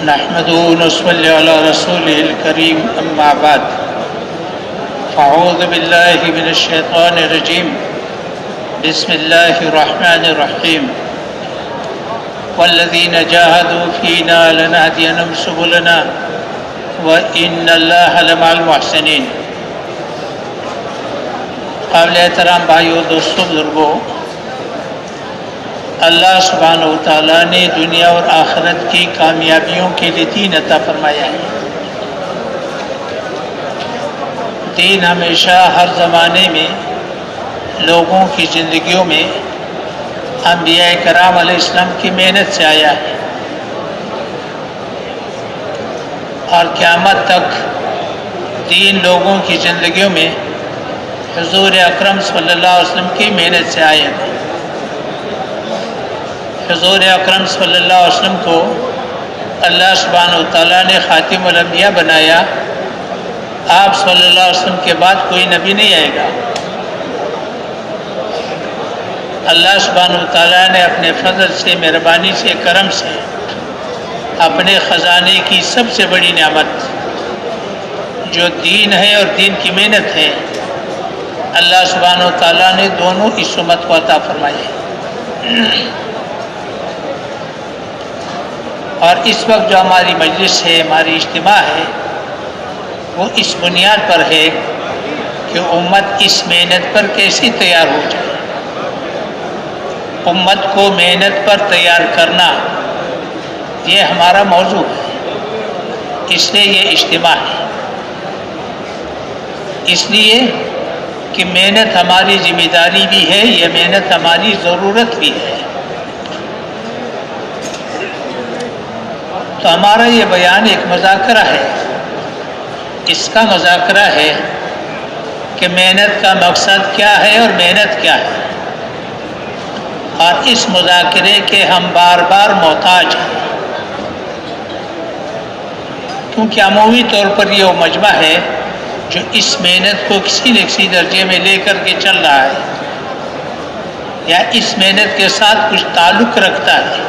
نحمده ونصلي على رسوله الكريم أما بعد فأعوذ بالله من الشيطان الرجيم بسم الله الرحمن الرحيم والذين جاهدوا فينا لنهدينهم سبلنا وإن الله لمع المحسنين. قابل احترام بھائیو، دوستوں، بزرگوں، اللہ سبحانہ و تعالیٰ نے دنیا اور آخرت کی کامیابیوں کے لیے دین عطا فرمایا ہے. دین ہمیشہ ہر زمانے میں لوگوں کی زندگیوں میں انبیاء کرام علیہ السلام کی محنت سے آیا ہے اور قیامت تک دین لوگوں کی زندگیوں میں حضور اکرم صلی اللہ علیہ وسلم کی محنت سے آئے گا. حضور اکرم صلی اللہ علیہ وسلم کو اللہ سبحانہ و تعالیٰ نے خاتم الانبیاء بنایا. آپ صلی اللہ علیہ وسلم کے بعد کوئی نبی نہیں آئے گا. اللہ سبحانہ و تعالیٰ نے اپنے فضل سے، مہربانی سے، کرم سے اپنے خزانے کی سب سے بڑی نعمت جو دین ہے اور دین کی محنت ہے، اللہ سبحانہ و تعالیٰ نے دونوں اس امت کو عطا فرمائے. اور اس وقت جو ہماری مجلس ہے، ہماری اجتماع ہے، وہ اس بنیاد پر ہے کہ امت اس محنت پر کیسے تیار ہو جائے. امت کو محنت پر تیار کرنا یہ ہمارا موضوع ہے، اس لیے یہ اجتماع ہے. اس لیے کہ محنت ہماری ذمہ داری بھی ہے، یہ محنت ہماری ضرورت بھی ہے. تو ہمارا یہ بیان ایک مذاکرہ ہے. اس کا مذاکرہ ہے کہ محنت کا مقصد کیا ہے اور محنت کیا ہے، اور اس مذاکرے کے ہم بار بار محتاج ہیں، کیونکہ عمومی طور پر یہ وہ مجمع ہے جو اس محنت کو کسی نہ کسی درجے میں لے کر کے چل رہا ہے یا اس محنت کے ساتھ کچھ تعلق رکھتا ہے.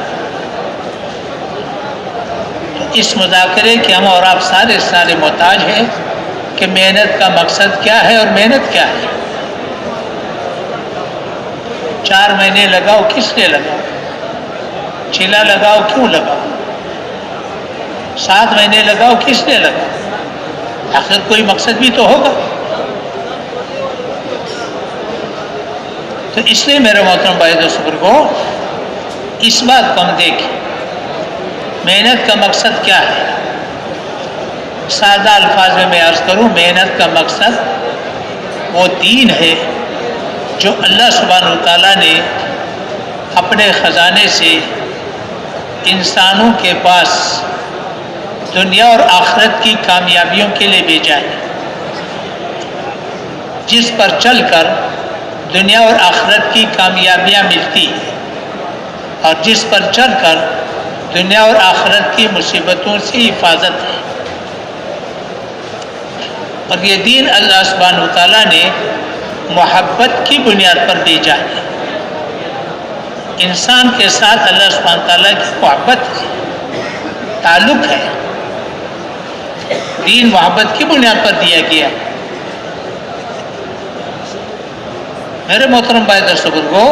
تو اس مذاکرے کے ہم اور آپ سارے محتاج ہیں کہ محنت کا مقصد کیا ہے اور محنت کیا ہے. 4 مہینے لگاؤ، کس لیے لگاؤ؟ چلا لگاؤ، کیوں لگاؤ؟ 7 مہینے لگاؤ، کس لیے لگاؤ؟ آخر کوئی مقصد بھی تو ہوگا. تو اس لیے میرے محترم بھائی دوستوں کو اس بات کو ہم دیکھیں، محنت کا مقصد کیا ہے. سادہ الفاظ میں عرض کروں، محنت کا مقصد وہ دین ہے جو اللہ سبحانہ و تعالیٰ نے اپنے خزانے سے انسانوں کے پاس دنیا اور آخرت کی کامیابیوں کے لیے بھیجا ہے، جس پر چل کر دنیا اور آخرت کی کامیابیاں ملتی ہیں اور جس پر چل کر دنیا اور آخرت کی مصیبتوں سے حفاظت ہے. اور یہ دین اللہ سبحانہ و تعالیٰ نے محبت کی بنیاد پر بھیجا ہے. انسان کے ساتھ اللہ سبحانہ و تعالیٰ کی محبت ہے، تعلق ہے. دین محبت کی بنیاد پر دیا گیا. میرے محترم بھائی دوستوں کو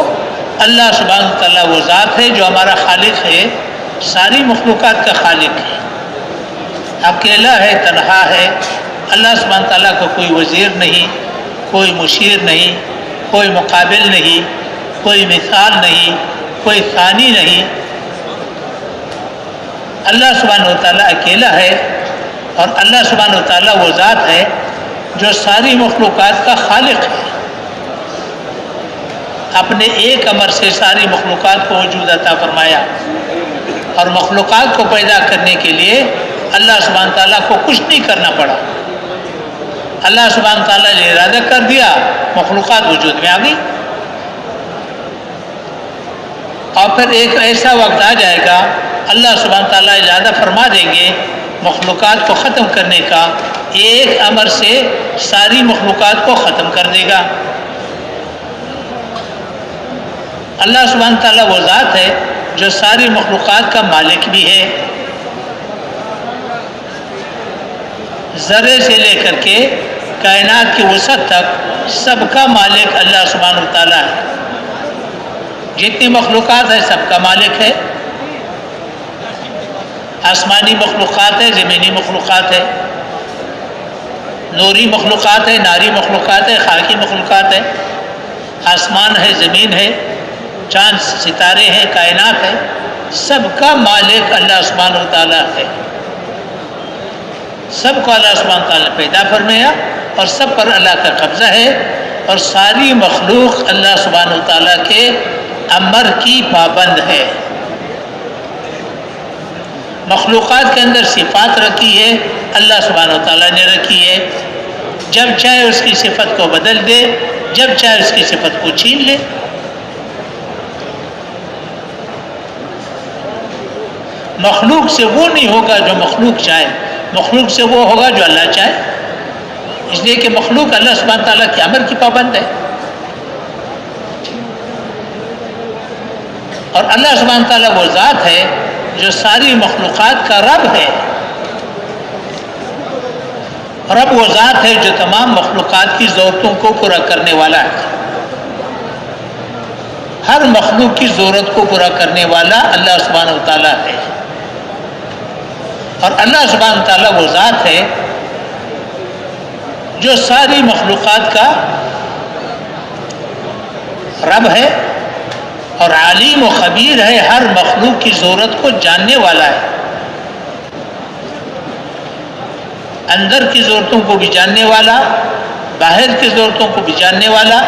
اللہ سبحانہ و تعالیٰ وہ ذات ہے جو ہمارا خالق ہے، ساری مخلوقات کا خالق ہے، اکیلا ہے، تنہا ہے. اللہ سبحانہ تعالیٰ کو کوئی وزیر نہیں، کوئی مشیر نہیں، کوئی مقابل نہیں، کوئی مثال نہیں، کوئی ثانی نہیں. اللہ سبحانہ و تعالیٰ اکیلا ہے اور اللہ سبحانہ و تعالیٰ وہ ذات ہے جو ساری مخلوقات کا خالق ہے. اپنے ایک امر سے ساری مخلوقات کو وجود عطا فرمایا اور مخلوقات کو پیدا کرنے کے لیے اللہ سبحانہ تعالیٰ کو کچھ نہیں کرنا پڑا. اللہ سبحانہ تعالیٰ نے ارادہ کر دیا، مخلوقات وجود میں آ گئی. اور پھر ایک ایسا وقت آ جائے گا اللہ سبحانہ تعالیٰ ارادہ فرما دیں گے مخلوقات کو ختم کرنے کا. ایک امر سے ساری مخلوقات کو ختم کر دے گا. اللہ سبحانہ تعالیٰ وہ ذات ہے جو ساری مخلوقات کا مالک بھی ہے ذرے سے لے کر کے کائنات کی وسعت تک سب کا مالک اللہ سبحانہ و تعالیٰ ہے. جتنی مخلوقات ہے سب کا مالک ہے. آسمانی مخلوقات ہے، زمینی مخلوقات ہے، نوری مخلوقات ہے، ناری مخلوقات ہے، خاکی مخلوقات ہے. آسمان ہے، زمین ہے، چاند ستارے ہیں، کائنات ہے، سب کا مالک اللہ سبحانہ و تعالیٰ ہے. سب کو اللہ سبحانہ و تعالیٰ نے پیدا فرمایا اور سب پر اللہ کا قبضہ ہے، اور ساری مخلوق اللہ سبحانہ و تعالیٰ کے امر کی پابند ہے. مخلوقات کے اندر صفات رکھی ہے اللہ سبحانہ و تعالیٰ نے رکھی ہے. جب چاہے اس کی صفت کو بدل دے، جب چاہے اس کی صفت کو چھین لے. مخلوق سے وہ نہیں ہوگا جو مخلوق چاہے، مخلوق سے وہ ہوگا جو اللہ چاہے. اس لیے کہ مخلوق اللہ سبحانہ و تعالیٰ کے امر کی پابند ہے، اور اللہ سبحانہ و تعالیٰ وہ ذات ہے جو ساری مخلوقات کا رب ہے. رب وہ ذات ہے جو تمام مخلوقات کی ضرورتوں کو پورا کرنے والا ہے. ہر مخلوق کی ضرورت کو پورا کرنے والا اللہ سبحانہ و تعالیٰ ہے. اور اللہ سبحانہ و تعالیٰ وہ ذات ہے جو ساری مخلوقات کا رب ہے اور عالم و خبیر ہے، ہر مخلوق کی ضرورت کو جاننے والا ہے. اندر کی ضرورتوں کو بھی جاننے والا، باہر کی ضرورتوں کو بھی جاننے والا،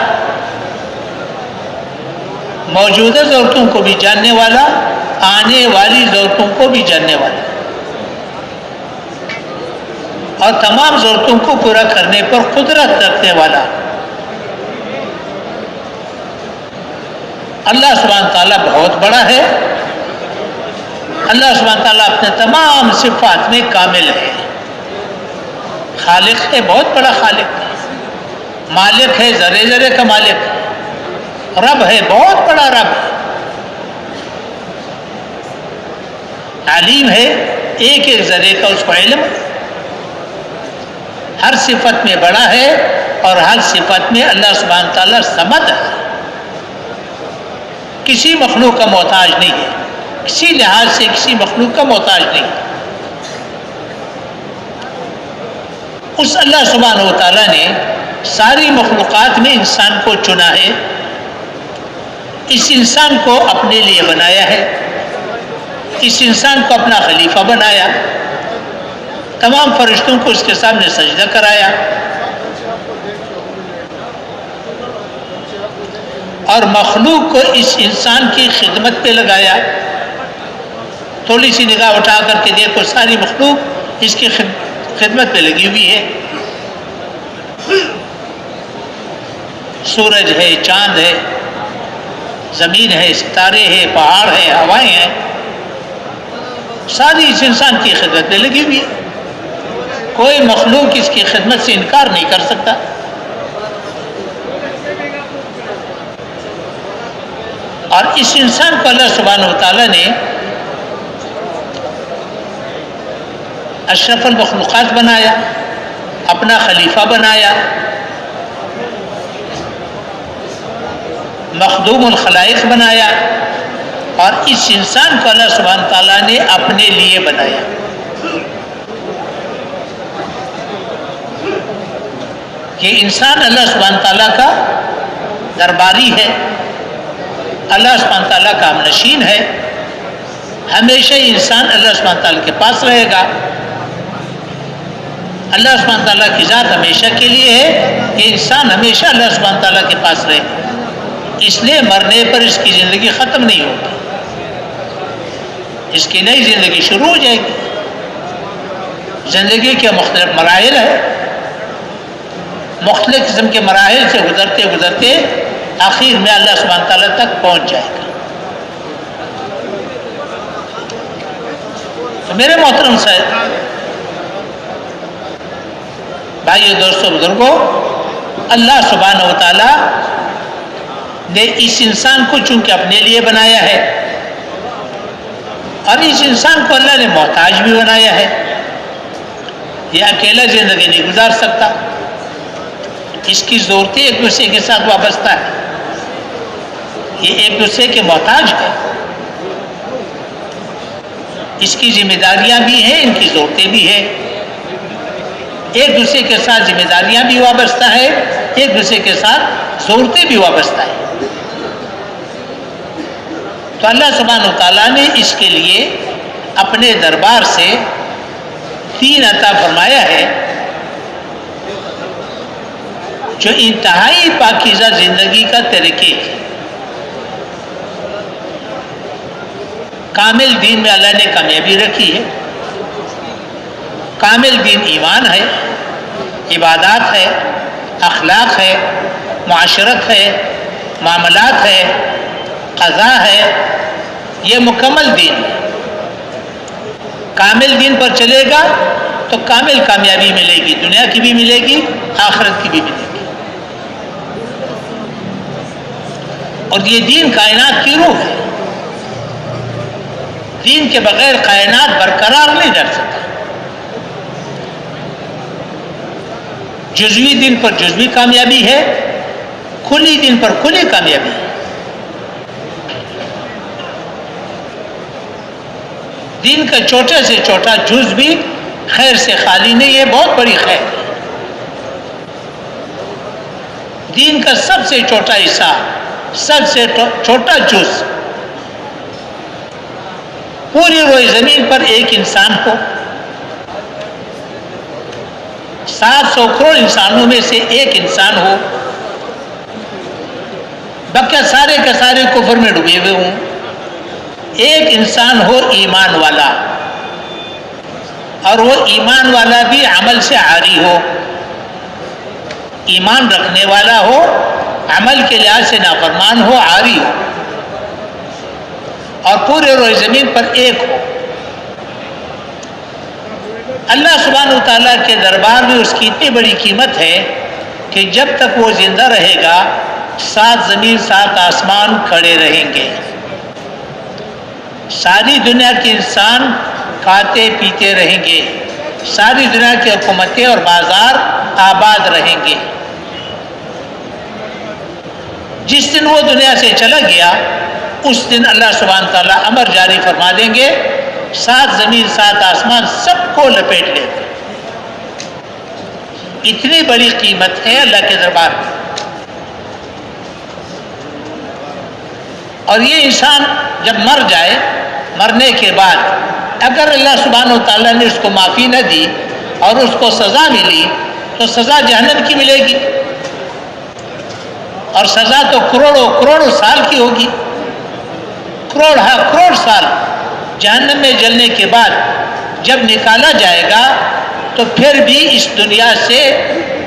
موجودہ ضرورتوں کو بھی جاننے والا، آنے والی ضرورتوں کو بھی جاننے والا، اور تمام ضرورتوں کو پورا کرنے پر قدرت رکھنے والا. اللہ سبحانہ تعالیٰ بہت بڑا ہے. اللہ سبحانہ تعالیٰ اپنے تمام صفات میں کامل ہے. خالق ہے، بہت بڑا خالق ہے. مالک ہے، ذرے ذرے کا مالک ہے. رب ہے، بہت بڑا رب ہے. علیم ہے، ایک ایک ذرے کا اس کو علم ہے. ہر صفت میں بڑا ہے اور ہر صفت میں اللہ سبحانہ تعالیٰ صمد ہے. کسی مخلوق کا محتاج نہیں ہے، کسی لحاظ سے کسی مخلوق کا محتاج نہیں ہے. اس اللہ سبحانہ و تعالیٰ نے ساری مخلوقات میں انسان کو چنا ہے. اس انسان کو اپنے لیے بنایا ہے، اس انسان کو اپنا خلیفہ بنایا، تمام فرشتوں کو اس کے سامنے سجدہ کرایا، اور مخلوق کو اس انسان کی خدمت پہ لگایا. تھوڑی سی نگاہ اٹھا کر کے دیکھو، ساری مخلوق اس کی خدمت پہ لگی ہوئی ہے. سورج ہے، چاند ہے، زمین ہے، ستارے ہیں، پہاڑ ہے، ہوائیں ہیں، ساری اس انسان کی خدمت پہ لگی ہوئی ہے. کوئی مخلوق اس کی خدمت سے انکار نہیں کر سکتا. اور اس انسان کو اللہ سبحانہ و تعالیٰ نے اشرف المخلوقات بنایا، اپنا خلیفہ بنایا، مخدوم الخلائق بنایا، اور اس انسان کو اللہ سبحانہ و تعالیٰ نے اپنے لیے بنایا. یہ انسان اللہ سبحانہ تعالیٰ کا درباری ہے، اللہ سبحانہ تعالیٰ کا ہم نشین ہے. ہمیشہ انسان اللہ سبحانہ تعالیٰ کے پاس رہے گا. اللہ سبحانہ تعالیٰ کی ذات ہمیشہ کے لیے ہے کہ انسان ہمیشہ اللہ سبحانہ تعالیٰ کے پاس رہے گا. اس لیے مرنے پر اس کی زندگی ختم نہیں ہوگی، اس کی نئی زندگی شروع ہو جائے گی. زندگی کے مختلف مراحل ہیں، مختلف قسم کے مراحل سے گزرتے گزرتے آخر میں اللہ سبحانہ تعالیٰ تک پہنچ جائے گا. تو میرے محترم صاحب، بھائیو، دوستو، بزرگوں، اللہ سبحانہ و تعالیٰ نے اس انسان کو چونکہ اپنے لیے بنایا ہے، اور اس انسان کو اللہ نے محتاج بھی بنایا ہے. یہ اکیلا زندگی نہیں گزار سکتا، اس کی ضرورتیں ایک دوسرے کے ساتھ وابستہ ہے، یہ ایک دوسرے کے محتاج ہے، اس کی ذمہ داریاں بھی ہیں، ان کی ضرورتیں بھی ہیں، ایک دوسرے کے ساتھ ذمہ داریاں بھی وابستہ ہے، ایک دوسرے کے ساتھ ضرورتیں بھی وابستہ ہے۔ تو اللہ سبحانہ وتعالیٰ نے اس کے لیے اپنے دربار سے دین عطا فرمایا ہے جو انتہائی پاکیزہ زندگی کا طریقے ہے۔ کامل دین میں اللہ نے کامیابی رکھی ہے۔ کامل دین ایمان ہے، عبادات ہے، اخلاق ہے، معاشرت ہے، معاملات ہے، قضا ہے، یہ مکمل دین ہے۔ کامل دین پر چلے گا تو کامل کامیابی ملے گی، دنیا کی بھی ملے گی، آخرت کی بھی ملے گی۔ اور یہ دین کائنات کی روح ہے، دین کے بغیر کائنات برقرار نہیں رہ سکتا۔ جزوی دین پر جزوی کامیابی ہے، کھلی دین پر کھلی کامیابی ہے۔ دین کا چھوٹے سے چھوٹا جز بھی خیر سے خالی نہیں ہے، بہت بڑی خیر ہے۔ دین کا سب سے چھوٹا حصہ، سب سے چھوٹا جز، پوری روئے زمین پر ایک انسان کو 700 کروڑ انسانوں میں سے ایک انسان ہو، باقی سارے کے سارے کفر میں ڈوبے ہوئے ہوں، ایک انسان ہو ایمان والا، اور وہ ایمان والا بھی عمل سے عاری ہو، ایمان رکھنے والا ہو، عمل کے لحاظ سے نافرمان ہو، عاری ہو، اور پورے روئے زمین پر ایک ہو۔ اللہ سبحانہ وتعالیٰ کے دربار میں اس کی اتنی بڑی قیمت ہے کہ جب تک وہ زندہ رہے گا 7 زمین 7 آسمان کھڑے رہیں گے، ساری دنیا کے انسان کھاتے پیتے رہیں گے، ساری دنیا کی حکومتیں اور بازار آباد رہیں گے۔ جس دن وہ دنیا سے چلا گیا اس دن اللہ سبحانہ تعالیٰ امر جاری فرما دیں گے، 7 زمین 7 آسمان سب کو لپیٹ لے گا۔ اتنی بڑی قیمت ہے اللہ کے دربار میں۔ اور یہ انسان جب مر جائے، مرنے کے بعد اگر اللہ سبحانہ وتعالیٰ نے اس کو معافی نہ دی اور اس کو سزا ملی تو سزا جہنم کی ملے گی، اور سزا تو کروڑوں سال کی ہوگی، کروڑ سال جہنم میں جلنے کے بعد جب نکالا جائے گا تو پھر بھی اس دنیا سے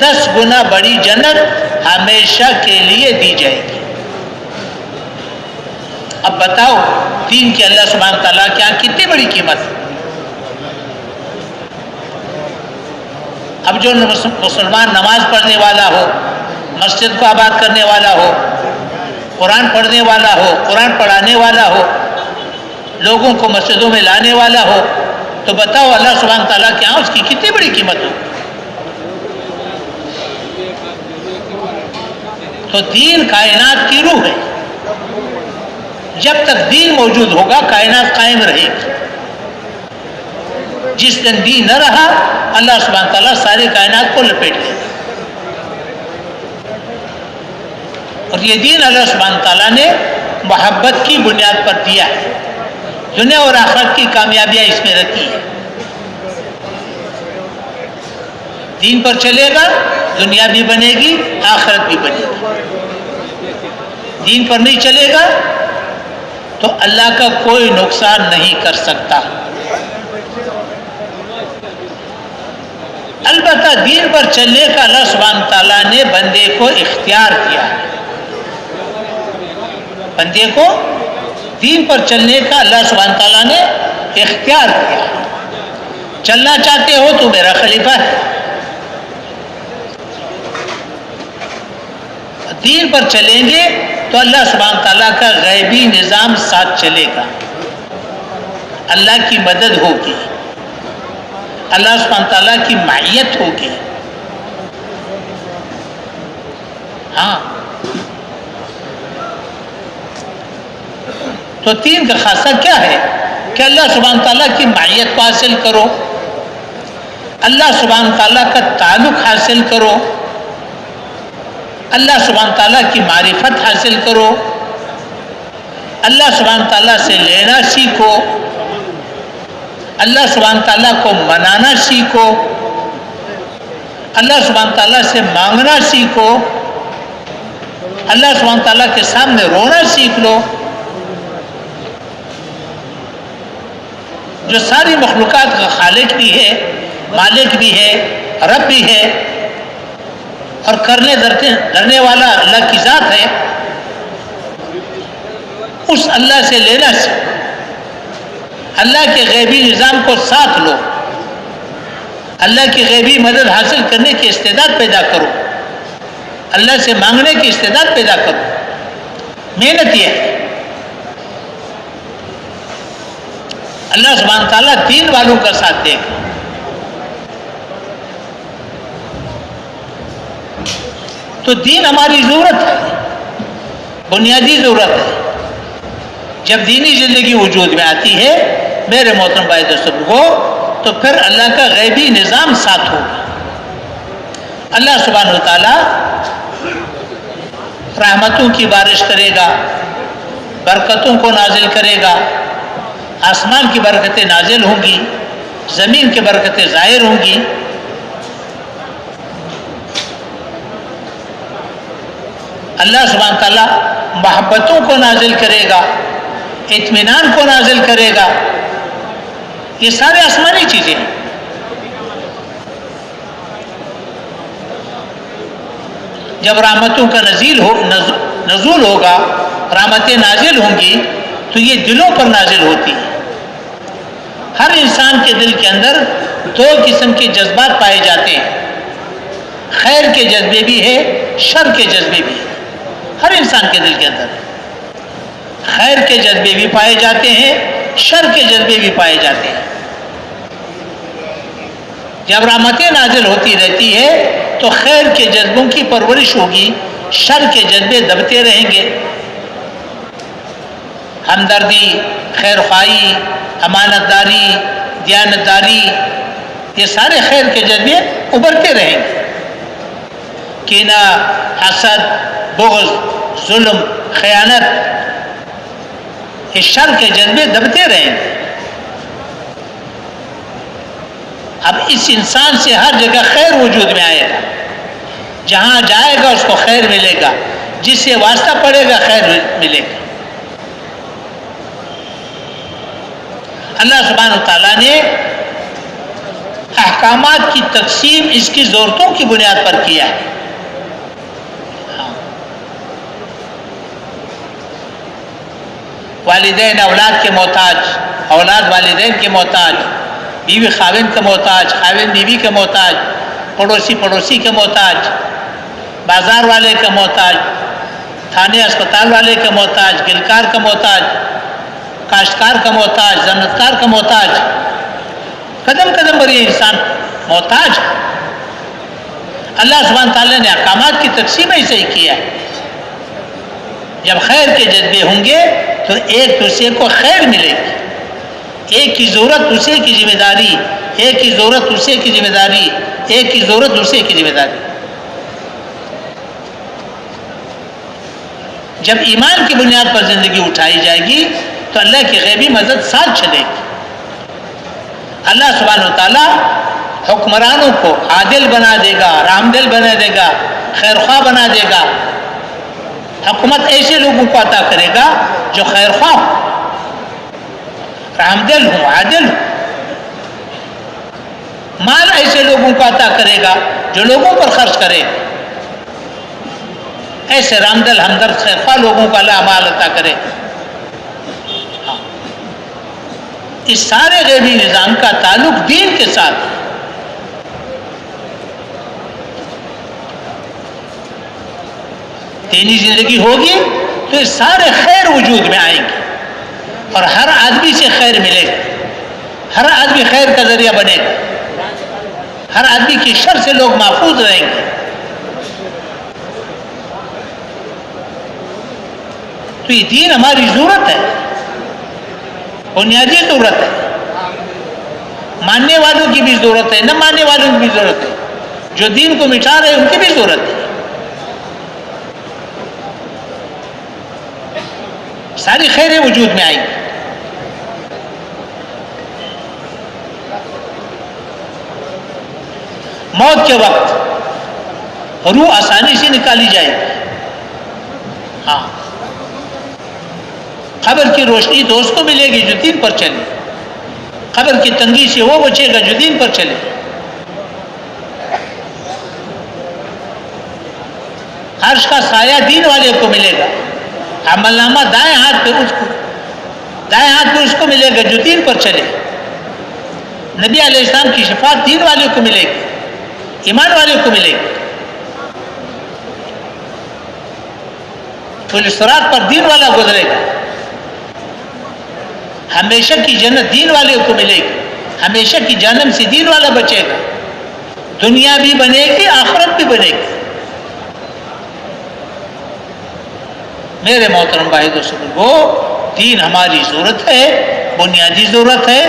10 گنا بڑی جنت ہمیشہ کے لیے دی جائے گی۔ اب بتاؤ دین کی اللہ سبحانہ تعالیٰ کے یہاں کتنی بڑی قیمت ہے۔ اب جو مسلمان نماز پڑھنے والا ہو، مسجد کو آباد کرنے والا ہو، قرآن پڑھنے والا ہو، قرآن پڑھانے والا ہو، لوگوں کو مسجدوں میں لانے والا ہو، تو بتاؤ اللہ سبحانہ تعالیٰ کے یہاں اس کی کتنی بڑی قیمت ہو۔ تو دین کائنات کی روح ہے، جب تک دین موجود ہوگا کائنات قائم رہے گی۔ جس دن دین نہ رہا اللہ سبحانہ تعالیٰ ساری کائنات کو لپیٹ لے گا۔ اور یہ دین اللہ سبحانہ تعالیٰ نے محبت کی بنیاد پر دیا ہے، دنیا اور آخرت کی کامیابیاں اس میں رکھی ہے۔ دین پر چلے گا دنیا بھی بنے گی، آخرت بھی بنے گی۔ دین پر نہیں چلے گا تو اللہ کا کوئی نقصان نہیں کر سکتا۔ البتہ دین پر چلنے کا اللہ سبحانہ تعالیٰ نے بندے کو اختیار دیا ہے، بندے کو دین پر چلنے کا اللہ سبحانہ تعالیٰ نے اختیار دیا۔ چلنا چاہتے ہو تو میرا خلیفہ ہے، دین پر چلیں گے تو اللہ سبحانہ تعالیٰ کا غیبی نظام ساتھ چلے گا، اللہ کی مدد ہوگی، اللہ سبحانہ تعالیٰ کی معیت ہوگی. ہاں تو دین کا خاصہ کیا ہے کہ اللہ سبحانہ تعالیٰ کی معیت کو حاصل کرو، اللہ سبحانہ تعالیٰ کا تعلق حاصل کرو، اللہ سبحانہ تعالیٰ کی معرفت حاصل کرو، اللہ سبحانہ تعالیٰ سے لینا سیکھو، اللہ سبحانہ تعالیٰ کو منانا سیکھو، اللہ سبحانہ تعالیٰ سے مانگنا سیکھو، اللہ سبحانہ تعالیٰ کے سامنے رونا سیکھ لو. جو ساری مخلوقات کا خالق بھی ہے، مالک بھی ہے، رب بھی ہے، اور کرنے دھرنے والا اللہ کی ذات ہے، اس اللہ سے لینا سیکھو. اللہ کے غیبی نظام کو ساتھ لو، اللہ کی غیبی مدد حاصل کرنے کی استعداد پیدا کرو، اللہ سے مانگنے کی استعداد پیدا کرو. محنت یہ ہے. اللہ سبحانہ تعالیٰ دین والوں کا ساتھ دے گا. تو دین ہماری ضرورت ہے، بنیادی ضرورت ہے. جب دینی زندگی وجود میں آتی ہے میرے محترم بھائی دوستوں کو، تو پھر اللہ کا غیبی نظام ساتھ ہوگا. اللہ سبحانہ تعالیٰ رحمتوں کی بارش کرے گا، برکتوں کو نازل کرے گا. آسمان کی برکتیں نازل ہوں گی، زمین کی برکتیں ظاہر ہوں گی. اللہ سبحانہ تعالیٰ محبتوں کو نازل کرے گا، اطمینان کو نازل کرے گا. یہ سارے آسمانی چیزیں ہیں. جب رحمتوں کا نزول ہوگا، رحمتیں نازل ہوں گی، تو یہ دلوں پر نازل ہوتی ہیں. ہر انسان کے دل کے اندر دو قسم کے جذبات پائے جاتے ہیں. خیر کے جذبے بھی ہے، شر کے جذبے بھی ہے. ہر انسان کے دل کے اندر خیر کے جذبے بھی پائے جاتے ہیں، شر کے جذبے بھی پائے جاتے ہیں. جب رحمتیں نازل ہوتی رہتی ہے تو خیر کے جذبوں کی پرورش ہوگی، شر کے جذبے دبتے رہیں گے. ہمدردی، خیر خواہی، امانت داری، دیانت داری، یہ سارے خیر کے جذبے ابھرتے رہیں گے. کینہ، حسد، بغض، ظلم، خیانت، یہ شر کے جذبے دبتے رہیں گے. اب اس انسان سے ہر جگہ خیر وجود میں آئے گا. جہاں جائے گا اس کو خیر ملے گا، جس سے واسطہ پڑے گا خیر ملے گا. اللہ سبحانہ تعالیٰ نے احکامات کی تقسیم اس کی ضرورتوں کی بنیاد پر کیا ہے. والدین اولاد کے محتاج، اولاد والدین کے محتاج، بیوی خاوند کے محتاج، خاوند بیوی کے محتاج، پڑوسی پڑوسی کے محتاج، بازار والے کا محتاج، تھانے اسپتال والے کا محتاج، گلکار کا محتاج، کاشتکار کا محتاج، زنتکار کا محتاج. قدم قدم پر یہ انسان محتاج ہے. اللہ سبحانہ تعالیٰ نے احکامات کی تقسیم ایسے ہی کیا ہے. جب خیر کے جذبے ہوں گے تو ایک دوسرے کو خیر ملے گی. ایک کی ضرورت دوسرے کی ذمہ داری، ایک کی ضرورت دوسرے کی ذمہ داری، ایک کی ضرورت دوسرے کی ذمہ داری. جب ایمان کی بنیاد پر زندگی اٹھائی جائے گی تو اللہ کی غیبی مدد ساتھ چلے گی. اللہ سبحانہ تعالیٰ حکمرانوں کو عادل بنا دے گا، رحمدل بنا دے گا، خیرخواہ بنا دے گا. حکومت ایسے لوگوں کو عطا کرے گا جو خیرخواہ ہوں، رحمدل ہوں، عادل ہوں. مال ایسے لوگوں کو عطا کرے گا جو لوگوں پر خرچ کرے. ایسے رحمدل، ہمدرد، خیرخواہ لوگوں کو اللہ مال عطا کرے. اس سارے غیبی نظام کا تعلق دین کے ساتھ ہے. دینی زندگی ہوگی تو یہ سارے خیر وجود میں آئیں گے اور ہر آدمی سے خیر ملے گا، ہر آدمی خیر کا ذریعہ بنے گا. ہر آدمی کی شر سے لوگ محفوظ رہیں گے. تو یہ دین ہماری ضرورت ہے، بنیادی ضرورت ہے. ماننے والوں کی بھی ضرورت ہے، نہ ماننے والوں کی بھی ضرورت ہے. جو دین کو مٹا رہے ہیں ان کی بھی ضرورت ہے. ساری خیریں وجود میں آئیں گی. موت کے وقت روح آسانی سے نکالی جائے گی. ہاں، قبر کی روشنی تو اس کو ملے گی جو دین پر چلے. قبر کی تنگی سے وہ بچے گا جو دین پر چلے. عرش کا سایہ دین والے کو ملے گا. عمل نامہ دائیں ہاتھ پہ اس کو ملے گا جو دین پر چلے. نبی علیہ السلام کی شفاعت دین والے کو ملے گی، ایمان والے کو ملے گی. پل صراط پر دین والا گزرے گا. ہمیشہ کی جنت دین والے کو ملے گی. ہمیشہ کی جہنم سے دین والا بچے گا. دنیا بھی بنے گی، آخرت بھی بنے گی. میرے محترم بھائی دوستو، وہ دین ہماری ضرورت ہے، بنیادی ضرورت ہے،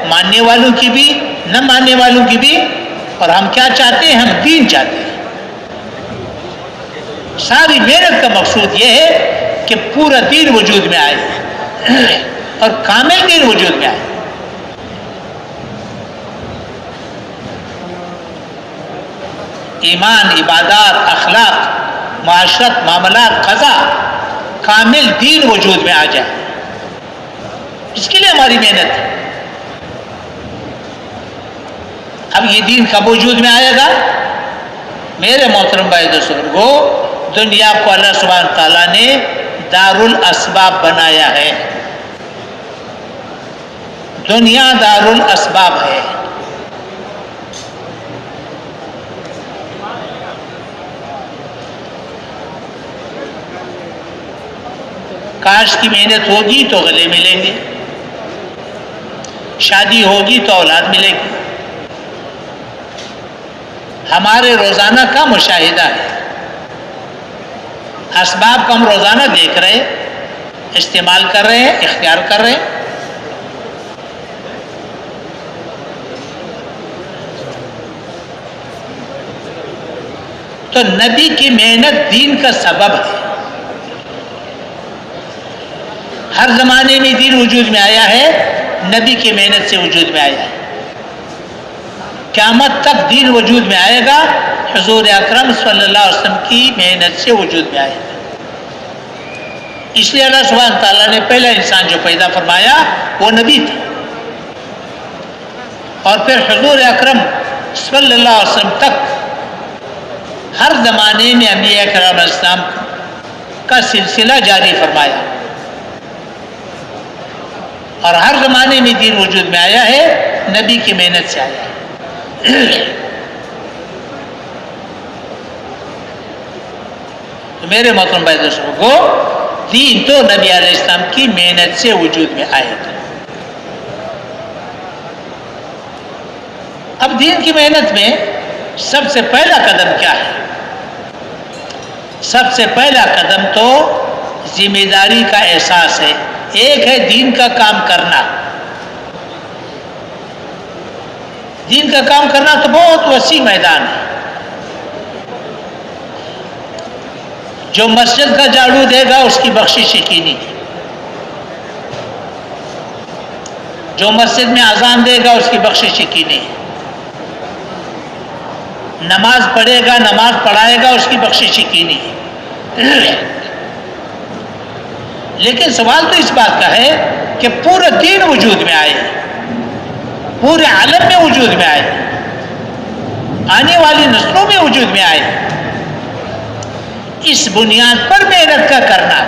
ماننے والوں کی بھی نہ ماننے والوں کی بھی. اور ہم کیا چاہتے ہیں؟ ہم دین چاہتے ہیں. ساری محنت کا مقصود یہ ہے کہ پورا دین وجود میں آئے اور کامل دین وجود میں آئے. ایمان، عبادات، اخلاق، معاشرت، معاملات، قضا، کامل دین وجود میں آ جائے. اس کے لیے ہماری محنت ہے. اب یہ دین کب وجود میں آئے گا؟ میرے محترم بھائی دوستو، دنیا کو اللہ سبحانہ تعالیٰ نے دار الاسباب بنایا ہے. دنیا دار الاسباب ہے. کاش کی محنت ہوگی تو گلے ملیں گے، شادی ہوگی تو اولاد ملے گی. ہمارے روزانہ کا مشاہدہ ہے. اسباب کو ہم روزانہ دیکھ رہے ہیں، استعمال کر رہے ہیں، اختیار کر رہے ہیں. تو نبی کی محنت دین کا سبب ہے. ہر زمانے میں دین وجود میں آیا ہے، نبی کی محنت سے وجود میں آیا ہے. قیامت تک دین وجود میں آئے گا، حضور اکرم صلی اللہ علیہ وسلم کی محنت سے وجود میں آئے گا. اس لیے اللہ سبحانہ تعالیٰ نے پہلا انسان جو پیدا فرمایا وہ نبی تھا. اور پھر حضور اکرم صلی اللہ علیہ وسلم تک ہر زمانے میں انبیاء کرام علیہ السلام کا سلسلہ جاری فرمایا. اور ہر زمانے میں دین وجود میں آیا ہے، نبی کی محنت سے آیا ہے. تو میرے محترم بھائی دوستو، دین تو نبی علیہ السلام کی محنت سے وجود میں آئے گا. اب دین کی محنت میں سب سے پہلا قدم کیا ہے؟ سب سے پہلا قدم تو ذمہ داری کا احساس ہے. ایک ہے دین کا کام کرنا. دین کا کام کرنا تو بہت وسیع میدان ہے. جو مسجد کا جھاڑو دے گا اس کی بخشش یقینی ہے. جو مسجد میں اذان دے گا اس کی بخشش یقینی ہے. نماز پڑھے گا، نماز پڑھائے گا، اس کی بخشش یقینی ہے. لیکن سوال تو اس بات کا ہے کہ پورا دین وجود میں آئے، پورے عالم میں وجود میں آئے، آنے والی نسلوں میں وجود میں آئے. اس بنیاد پر محنت کا کرنا.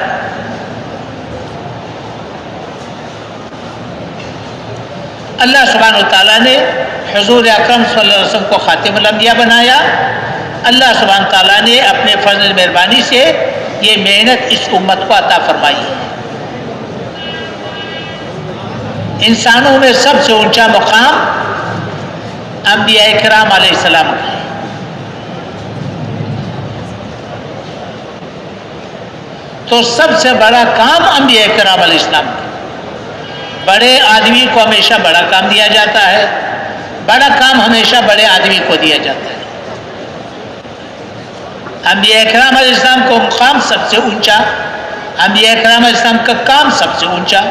اللہ سبحانہ وتعالیٰ نے حضور اکرم صلی اللہ علیہ وسلم کو خاتم الانبیاء بنایا. اللہ سبحانہ تعالیٰ نے اپنے فضل مہربانی سے یہ محنت اس امت کو عطا فرمائی ہے. انسانوں میں سب سے اونچا مقام انبیاء کرام علیہ السلام کا ہے. تو سب سے بڑا کام انبیاء کرام علیہ السلام کا. بڑے آدمی کو ہمیشہ بڑا کام دیا جاتا ہے, بڑا کام ہمیشہ بڑے آدمی کو دیا جاتا ہے. انبیاء کرام علیہ السلام کو مقام سب سے اونچا, انبیاء کرام علیہ السلام کا کام سب سے اونچا.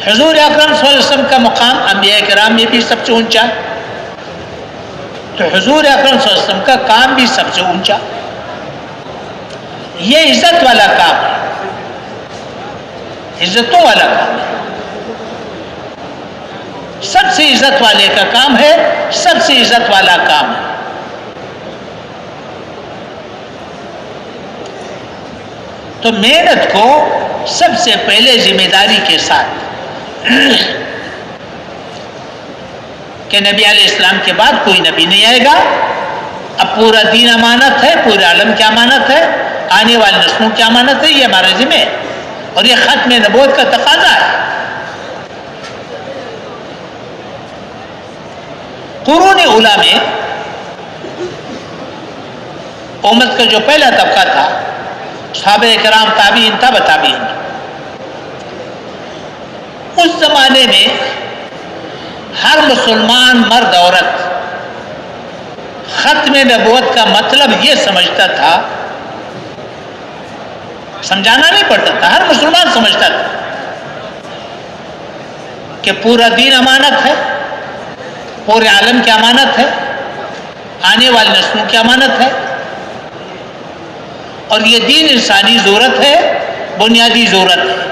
حضور اکرم صلی اللہ علیہ وسلم کا مقام انبیاء کرام میں بھی سب سے اونچا, تو حضور اکرم صلی اللہ علیہ وسلم کا کام بھی سب سے اونچا. یہ عزت والا کام ہے, عزتوں والا کام ہے, سب سے عزت والے کا کام ہے, سب سے عزت والا کام ہے. تو محنت کو سب سے پہلے ذمہ داری کے ساتھ کہ نبی علیہ السلام کے بعد کوئی نبی نہیں آئے گا, اب پورا دین امانت ہے, پورے عالم کی امانت ہے, آنے والی نسلوں کی امانت ہے, یہ ہمارے ذمہ ہے, اور یہ ختم نبوت کا تقاضا ہے. قرون اولیٰ میں امت کا جو پہلا طبقہ تھا, صحابہ کرام, تابعین, تبع تابعین, اس زمانے میں ہر مسلمان مرد عورت ختم نبوت کا مطلب یہ سمجھتا تھا, سمجھانا نہیں پڑتا تھا, ہر مسلمان سمجھتا تھا کہ پورا دین امانت ہے, پورے عالم کی امانت ہے, آنے والی نسلوں کی امانت ہے, اور یہ دین انسانی ضرورت ہے, بنیادی ضرورت ہے.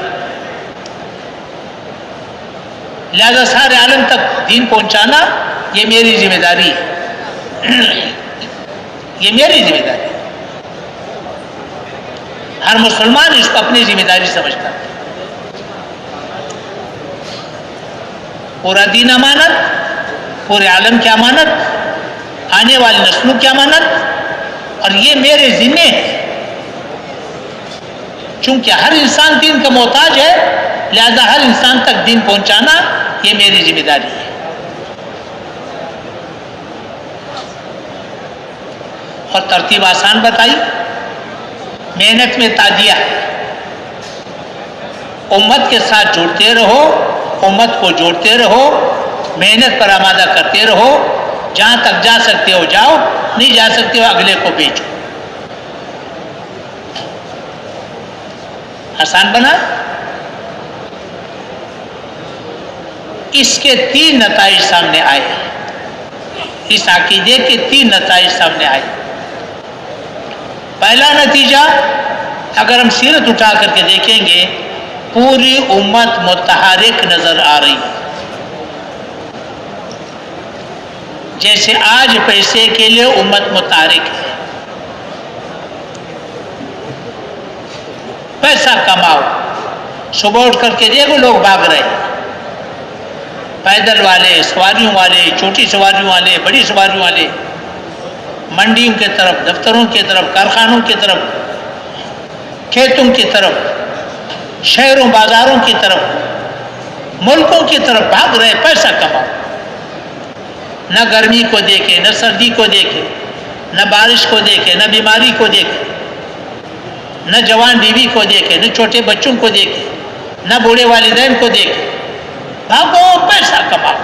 لہذا سارے عالم تک دین پہنچانا یہ میری ذمہ داری ہے, یہ میری ذمہ داری ہے. ہر مسلمان اس کو اپنی ذمہ داری سمجھتا ہے. پورا دین امانت, پورے عالم کی امانت, آنے والی نسلوں کی امانت, اور یہ میرے ذمہ ہے. چونکہ ہر انسان دین کا محتاج ہے, لہذا ہر انسان تک دین پہنچانا یہ میری ذمہ داری ہے. اور ترتیب آسان بتائی, محنت میں تادیہ ہے, امت کے ساتھ جڑتے رہو, امت کو جوڑتے رہو, محنت پر آمادہ کرتے رہو, جہاں تک جا سکتے ہو جاؤ, نہیں جا سکتے ہو اگلے کو بھیجو. آسان بنا. اس کے 3 نتائج سامنے آئے, اس عقیدے کے 3 نتائج سامنے آئے. پہلا نتیجہ, اگر ہم سیرت اٹھا کر کے دیکھیں گے, پوری امت متحرک نظر آ رہی ہے. جیسے آج پیسے کے لیے امت متحرک ہے, پیسہ کماؤ, صبح اٹھ کر کے دیکھو لوگ بھاگ رہے ہیں, پیدل والے, سواریوں والے, چھوٹی سواریوں والے, بڑی سواریوں والے, منڈیوں کی طرف, دفتروں کی طرف, کارخانوں کی طرف, کھیتوں کی طرف, شہروں بازاروں کی طرف, ملکوں کی طرف بھاگ رہے, پیسہ کماؤ. نہ گرمی کو دیکھے, نہ سردی کو دیکھے, نہ بارش کو دیکھے, نہ بیماری کو دیکھے, نہ جوان بیوی کو دیکھے, نہ چھوٹے بچوں کو دیکھے, نہ بوڑھے والدین کو دیکھے, بھاگو پیسہ کماؤ.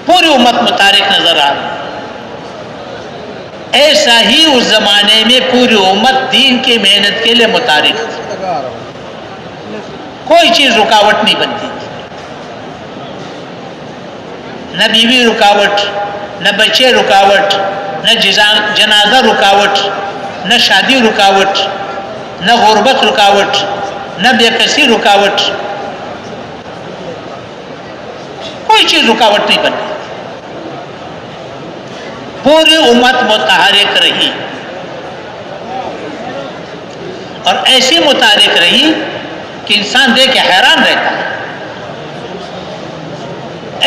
پوری امت متحرک نظر آ رہی. ایسا ہی اس زمانے میں پوری امت دین کی محنت کے لیے متحرک تھی, کوئی چیز رکاوٹ نہیں بنتی تھی. نہ بیوی رکاوٹ, نہ بچے رکاوٹ, نہ جنازہ رکاوٹ, نہ شادی رکاوٹ, نہ غربت رکاوٹ, نہ بے کسی رکاوٹ, کوئی چیز رکاوٹ نہیں بنی. پوری امت متحرک رہی, اور ایسی متحرک رہی کہ انسان دیکھ کے حیران رہتا ہے.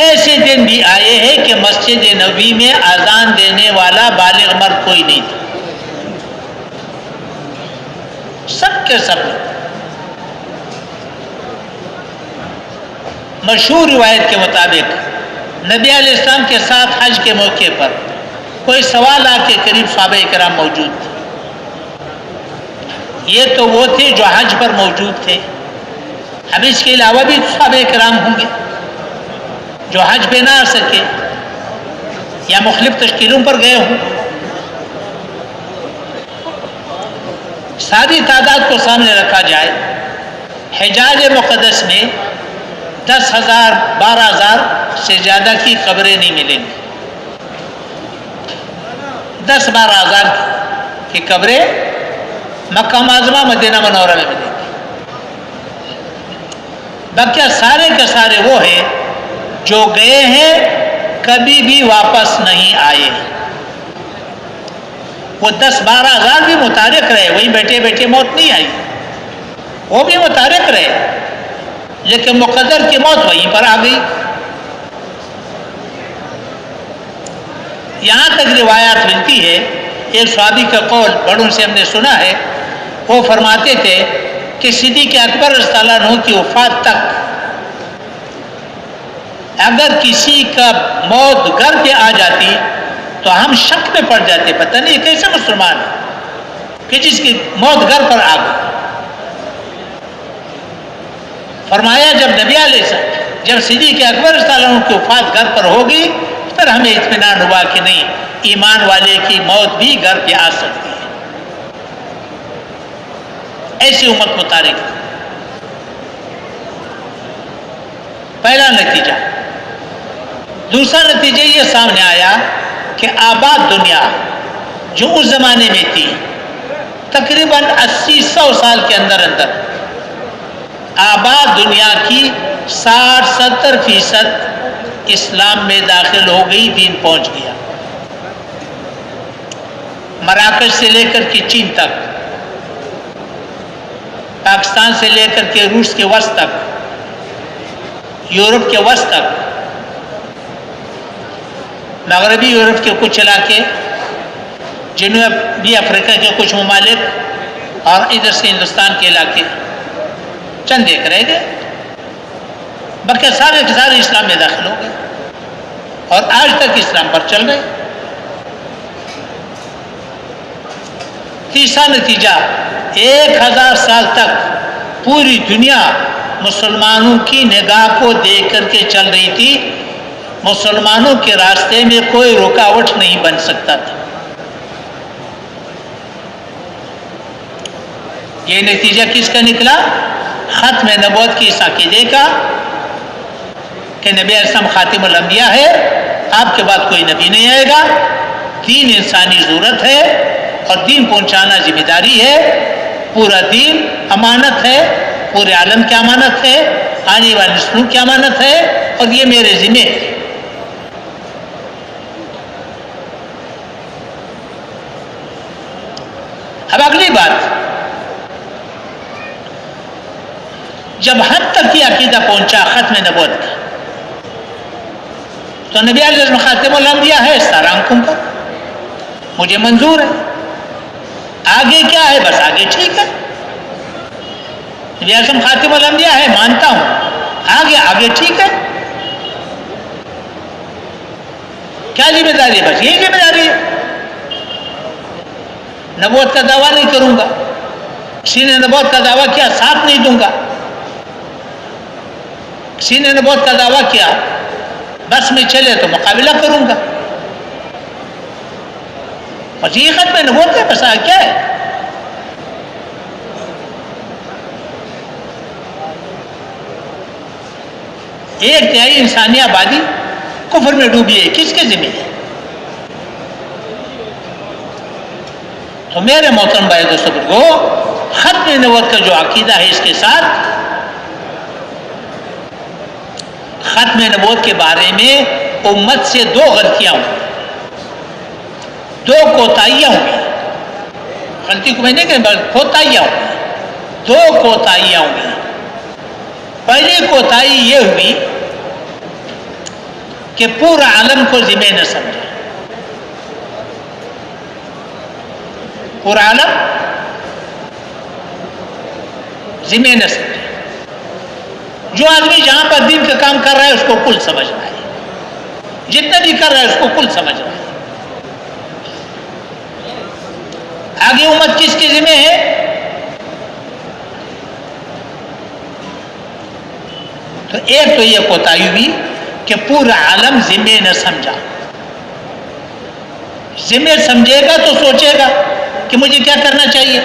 ایسے دن بھی آئے ہیں کہ مسجد نبوی میں اذان دینے والا بالغ مرد کوئی نہیں تھا, سب کے سب. مشہور روایت کے مطابق نبی علیہ السلام کے ساتھ حج کے موقع پر کوئی 1.25 لاکھ کے قریب صحابہ کرام موجود تھے. یہ تو وہ تھے جو حج پر موجود تھے. اب اس کے علاوہ بھی صحابہ کرام ہوں گے جو حج پہ نہ آ سکے یا مختلف تشکیلوں پر گئے ہوں. ساری تعداد کو سامنے رکھا جائے، حجاز مقدس میں 10,000 12,000 سے زیادہ کی قبریں نہیں ملیں گی. 10-12,000 کی قبریں مکہ معظمہ مدینہ منورہ میں ملیں گی. باقی سارے کے سارے وہ ہیں جو گئے ہیں کبھی بھی واپس نہیں آئے. وہ 10-12,000 بھی متارک رہے، وہیں بیٹھے بیٹھے موت نہیں آئی، وہ بھی متارک رہے، لیکن مقدر کی موت وہیں پر آ گئی. یہاں تک روایات ملتی ہے. ایک صحابی کا قول بڑوں سے ہم نے سنا ہے، وہ فرماتے تھے کہ صدیق اکبر رضی اللہ عنہ کی وفات تک اگر کسی کا موت گھر پہ آ جاتی تو ہم شک میں پڑ جاتے، پتہ نہیں کیسے مسلمان ہے کہ جس کی موت گھر پر آ گئی. فرمایا جب نبی علیہ السلام، جب صدیق اکبر رضی اللہ عنہ کی وفات گھر پر ہوگی پھر ہمیں اطمینان ہوا کہ نہیں، ایمان والے کی موت بھی گھر پہ آ سکتی ہے. ایسی امت متارک. پہلا نتیجہ. دوسرا نتیجہ یہ سامنے آیا کہ آباد دنیا جو اس زمانے میں تھی تقریباً 80-100 سال کے اندر آباد دنیا کی 60-70% اسلام میں داخل ہو گئی، دین پہنچ گیا. مراکش سے لے کر کے چین تک، پاکستان سے لے کر کے روس کے وسط تک، یورپ کے وسط تک، مغربی یورپ کے کچھ علاقے، جنوبی افریقہ کے کچھ ممالک اور ادھر سے ہندوستان کے علاقے چند ایک رہ گئے. باقی سارے کے سارے اسلام میں داخل ہو گئے اور آج تک اسلام پر چل رہے. تیسرا نتیجہ، 1000 سال تک پوری دنیا مسلمانوں کی نگاہ کو دیکھ کر کے چل رہی تھی. مسلمانوں کے راستے میں کوئی رکاوٹ نہیں بن سکتا تھا. یہ نتیجہ کس کا نکلا؟ ختم نبوت کی اس عقیدے کا کہ نبی علیہ السلام خاتم الانبیاء ہے، آپ کے بعد کوئی نبی نہیں آئے گا. دین انسانی ضرورت ہے اور دین پہنچانا ذمہ داری ہے. پورا دین امانت ہے، پورے عالم کی امانت ہے، آنے والی نسلوں کی امانت ہے اور یہ میرے ذمہ ہے. اب اگلی بات، جب حد تک یہ عقیدہ پہنچا ختم نبوت کا تو نبی علیہ السلام خاتم الانبیاء ہے سارا آنکھوں پر، مجھے منظور ہے. آگے کیا ہے؟ بس آگے ٹھیک ہے، نبی علیہ السلام خاتم الانبیاء ہے مانتا ہوں، آگے ٹھیک ہے. کیا ذمہ داری ہے؟ بس یہی ذمہ داری ہے. نبوت کا دعویٰ نہیں کروں گا، کسی نے نبوت کا دعویٰ کیا ساتھ نہیں دوں گا، کسی نے نبوت کا دعویٰ کیا بس میں چلے تو مقابلہ کروں گا. بس یہ ختم نبوت ہے، بس کیا ہے؟ ایک تہائی انسانی آبادی کفر میں ڈوبی ہے، کس کے ذمہ ہے؟ تو میرے محترم بھائی دوستو کو ختم نبوت کا جو عقیدہ ہے، اس کے ساتھ ختم نبوت کے بارے میں امت سے 2 غلطیاں ہوں گی، 2 کوتاہیاں ہوں گی. غلطی کو میں نہیں کہوں، کوتاہیاں ہوں گی. 2 کوتاہیاں ہوں گی. پہلی کوتاہی یہ ہوئی کہ پورا عالم کو ذمہ نہ سمجھا. پورا عالم ذمہ نہ سمجھا. جو آدمی جہاں پر دین کا کام کر رہا ہے اس کو کل سمجھ رہا ہے، جتنا بھی کر رہا ہے اس کو کل سمجھ رہا ہے۔ آگے امت کس کے ذمہ ہے؟ تو ایک تو یہ کوتاہی ہوئی کہ پورا عالم ذمہ نہ سمجھا۔ ذمہ سمجھے گا تو سوچے گا کہ مجھے کیا کرنا چاہیے،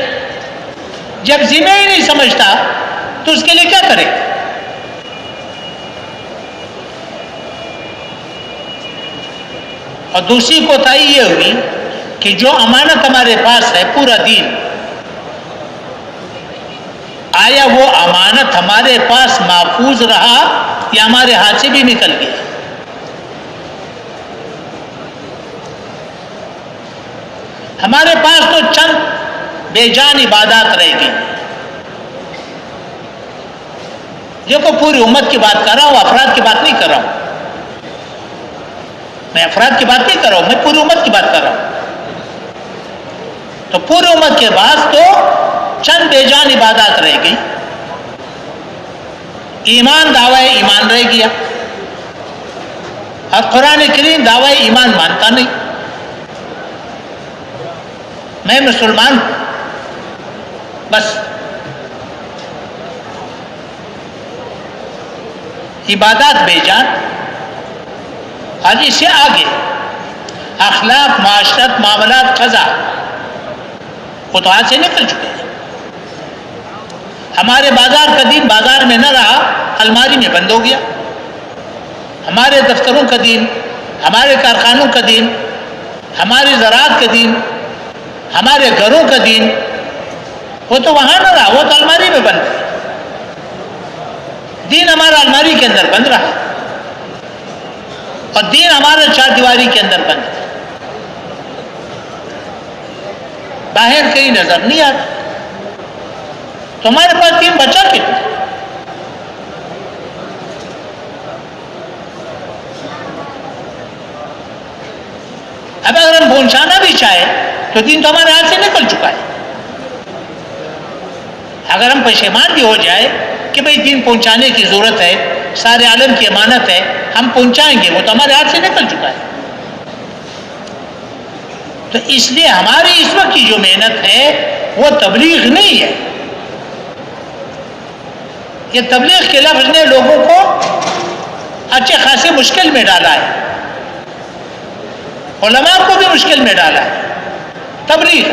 جب ذمہ ہی نہیں سمجھتا تو اس کے لیے کیا کرے؟ اور دوسری کوتاہی یہ ہوئی کہ جو امانت ہمارے پاس ہے پورا دین، آیا وہ امانت ہمارے پاس محفوظ رہا یا ہمارے ہاتھ سے بھی نکل گیا؟ ہمارے پاس تو چند بے جان عبادات رہ گئی۔ دیکھو پوری امت کی بات کر رہا ہوں، افراد کی بات نہیں کر رہا ہوں، میں افراد کی بات نہیں کر رہا ہوں، میں پوری امت کی بات کر رہا ہوں۔ تو پوری امت کے بعد تو چند بے جان عبادات رہ گئی، ایمان دعوی ایمان رہ گیا، اور قرآن کریم دعوی ایمان مانتا نہیں، میں مسلمان ہوں بس۔ عبادات بے جان، آج اس سے آگے اخلاق، معاشرت، معاملات، قضا وہ تو ہاتھ سے نکل چکے ہیں۔ ہمارے بازار کا دین بازار میں نہ رہا، الماری میں بند ہو گیا۔ ہمارے دفتروں کا دین، ہمارے کارخانوں کا دین، ہماری زراعت کا دین، ہمارے گھروں کا دین وہ تو وہاں نہ رہا، وہ تو الماری میں بند ہے۔ دین ہمارا الماری کے اندر بند رہا، اور دین ہمارا چار دیواری کے اندر بند ہے، باہر کہیں نظر نہیں آتا۔ تو ہمارے پاس دین بچا کتنا؟ اب اگر ہم پہنچانا بھی چاہے تو دین تو ہمارے ہاتھ سے نکل چکا ہے۔ اگر ہم پشیمان بھی ہو جائے کہ بھئی دین پہنچانے کی ضرورت ہے، سارے عالم کی امانت ہے، ہم پہنچائیں گے، وہ تو ہمارے ہاتھ سے نکل چکا ہے۔ تو اس لیے ہماری اس وقت کی جو محنت ہے وہ تبلیغ نہیں ہے۔ یہ تبلیغ کے لفظ نے لوگوں کو اچھے خاصے مشکل میں ڈالا ہے، علماء کو بھی مشکل میں ڈالا ہے۔ تبلیغ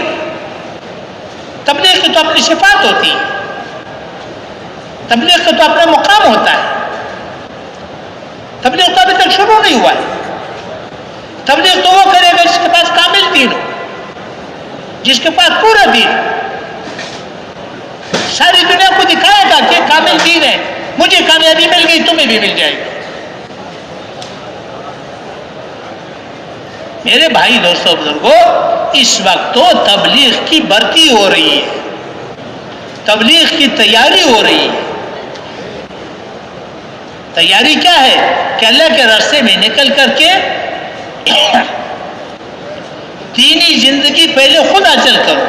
کی تو اپنی صفات ہوتی ہے، تبلیغ کا تو اپنا مقام ہوتا ہے۔ تبلیغ تو ابھی تک شروع نہیں ہوا ہے۔ تبلیغ تو وہ کرے گا جس کے پاس کامل دین ہو، جس کے پاس پورا دین ہو، ساری دنیا کو دکھائے گا کہ کامل دین ہے، مجھے کامیابی مل گئی تمہیں بھی مل جائے گی۔ میرے بھائی دوستوں بزرگوں، اس وقت تو تبلیغ کی بھرتی ہو رہی ہے، تبلیغ کی تیاری ہو رہی ہے۔ تیاری کیا ہے کہ اللہ کے راستے میں نکل کر کے دینی زندگی پہلے خود حاصل کرو،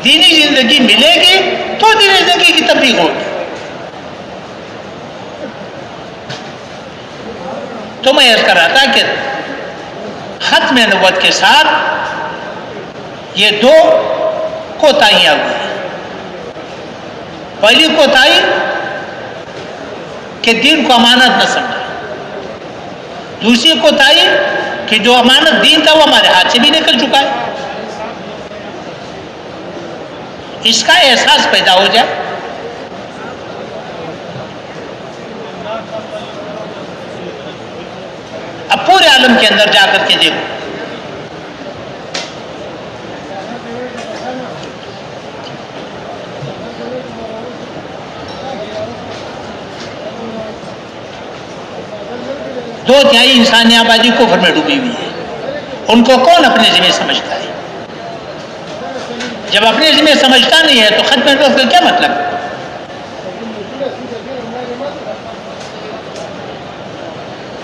دینی زندگی ملے گی تو دینی زندگی کی تبلیغ ہوگی۔ تو میں عرض کر رہا تھا کہ ختم نبوت کے ساتھ یہ دو کوتاہیاں ہوئی۔ پہلی کوتاہی کہ دین کو امانت نہ سمجھا، دوسری کوتاہی کہ جو امانت دین تھا وہ ہمارے ہاتھ سے بھی نکل چکا ہے، اس کا احساس پیدا ہو جائے۔ اب پورے عالم کے اندر جا کر کے دیکھو، دو تہائی انسانی آبادی کفر میں ڈوبی ہوئی ہے، ان کو کون اپنے ذمہ سمجھتا ہے؟ جب اپنے ذمہ سمجھتا نہیں ہے تو ختم نبوت کا کیا مطلب ہے؟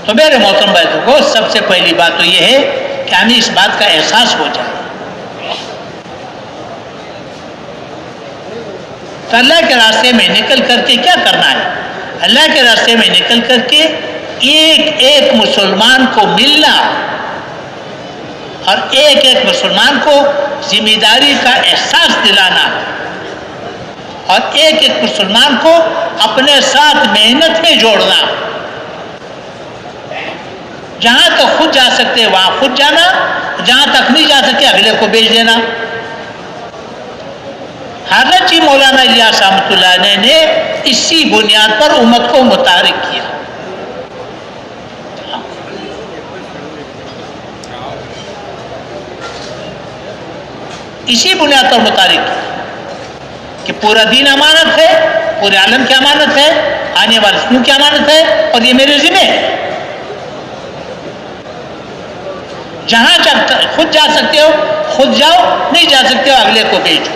تو میرے محترم بھائیوں کو سب سے پہلی بات تو یہ ہے کہ ہمیں اس بات کا احساس ہو جائے، تو اللہ کے راستے میں نکل کر کے کیا کرنا ہے؟ اللہ کے راستے میں نکل کر کے ایک ایک مسلمان کو ملنا اور ایک ایک مسلمان کو ذمہ داری کا احساس دلانا اور ایک ایک مسلمان کو اپنے ساتھ محنت میں جوڑنا. جہاں تک خود جا سکتے وہاں خود جانا، جہاں تک نہیں جا سکتے اگلے کو بھیج دینا. حضرت جی مولانا الیاس رحمۃ اللہ علیہ نے اسی بنیاد پر امت کو متحرک کیا. اسی بنیاد پر متحرک کیا کہ پورا دین امانت ہے، پورے عالم کی امانت ہے، آنے والے سنوں کی امانت ہے، اور یہ میرے ذمہ ہے. جہاں خود جا سکتے ہو خود جاؤ، نہیں جا سکتے ہو اگلے کو بھیجو.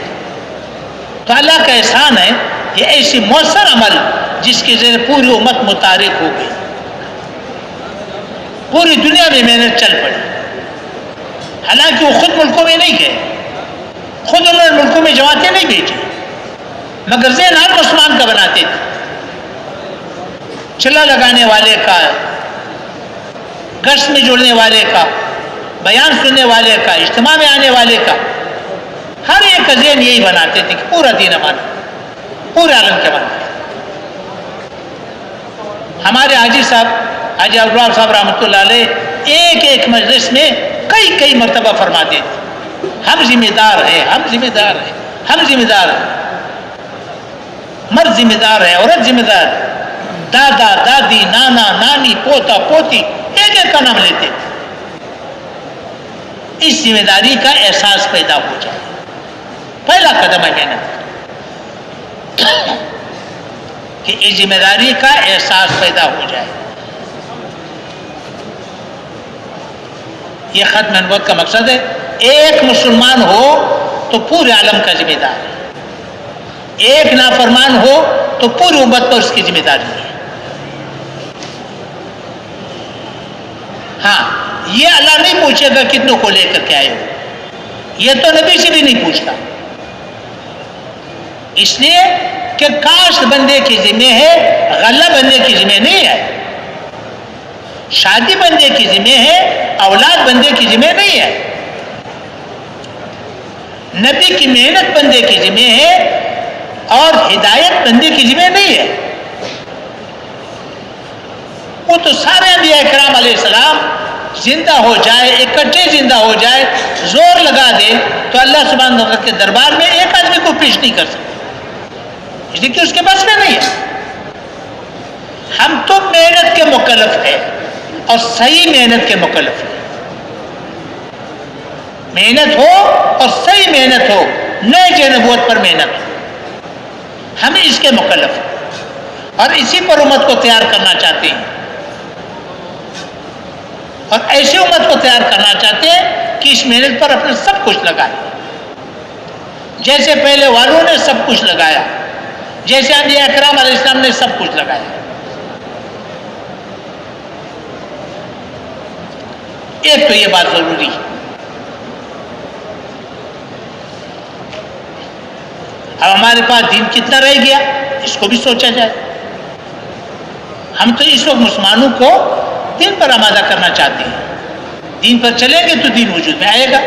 تو اللہ کا احسان ہے یہ ایسی مؤثر عمل جس کے ذریعے پوری امت متحرک ہو گئی، پوری دنیا میں محنت چل پڑی. حالانکہ وہ خود ملکوں میں نہیں گئے، خود انہوں نے ملکوں میں جماعتیں نہیں بھیجی، مگر ذہن ہر مسلمان کا بناتے تھے. چلا لگانے والے کا، گشت میں جڑنے والے کا، بیان سننے والے کا، اجتماع میں آنے والے کا، ہر ایک کا ذہن یہی بناتے تھے کہ پورا دین امانت، پورے عالم کے امانت. ہمارے حاجی صاحب حاجی عبداللہ صاحب رحمۃ اللہ علیہ ایک ایک مجلس میں کئی مرتبہ فرماتے تھے ہم ذمہ دار ہیں، ہم ذمہ دار ہیں، ہم ذمہ دار ہیں. مرد ذمہ دار ہے، عورت ذمہ دار ہے، دادا دادی نانا نانی پوتا پوتی ایک ایک کا نام لیتے تھے. اس ذمہ داری کا احساس پیدا ہو جائے، پہلا قدم ہے محنت کہ اس ذمہ داری کا احساس پیدا ہو جائے. یہ ختم نبوت کا مقصد ہے. ایک مسلمان ہو تو پورے عالم کا ذمہ دار ہے، ایک نافرمان ہو تو پوری امت پر اس کی ذمہ داری ہے. ہاں یہ اللہ نہیں پوچھے گا کتنوں کو لے کر کے آئے ہو، یہ تو نبی سے بھی نہیں پوچھتا، اس لیے کہ کاشت بندے کی ذمہ ہے، غلہ بندے کی ذمہ نہیں ہے. شادی بندے کی ذمہ ہے، اولاد بندے کی ذمہ نہیں ہے. نبی کی محنت بندے کی ذمہ ہے اور ہدایت بندے کی ذمہ نہیں ہے. وہ تو سارے انبیاء کرام علیہ السلام زندہ ہو جائے، اکٹھے زندہ ہو جائے، زور لگا دے تو اللہ سبحانہ وتعالی کے دربار میں ایک آدمی کو پیش نہیں کر سکتے، اس لیے کہ اس کے بس میں نہیں ہے. ہم تو محنت کے مکلف ہیں اور صحیح محنت کے مکلف ہیں. محنت ہو اور صحیح محنت ہو، نئے نبوت پر محنت ہو، ہم اس کے مکلف ہیں اور اسی پر امت کو تیار کرنا چاہتے ہیں. اور ایسی امت کو تیار کرنا چاہتے ہیں کہ اس محنت پر اپنے سب کچھ لگائے، جیسے پہلے والوں نے سب کچھ لگایا، جیسے انبیاء کرام علیہ السلام نے سب کچھ لگایا. ایک تو یہ بات ضروری ہے. اب ہمارے پاس دین کتنا رہ گیا اس کو بھی سوچا جائے. ہم تو اس وقت مسلمانوں کو دین پر آمادہ کرنا چاہتے ہیں. دین پر چلیں گے تو دین وجود میں آئے گا.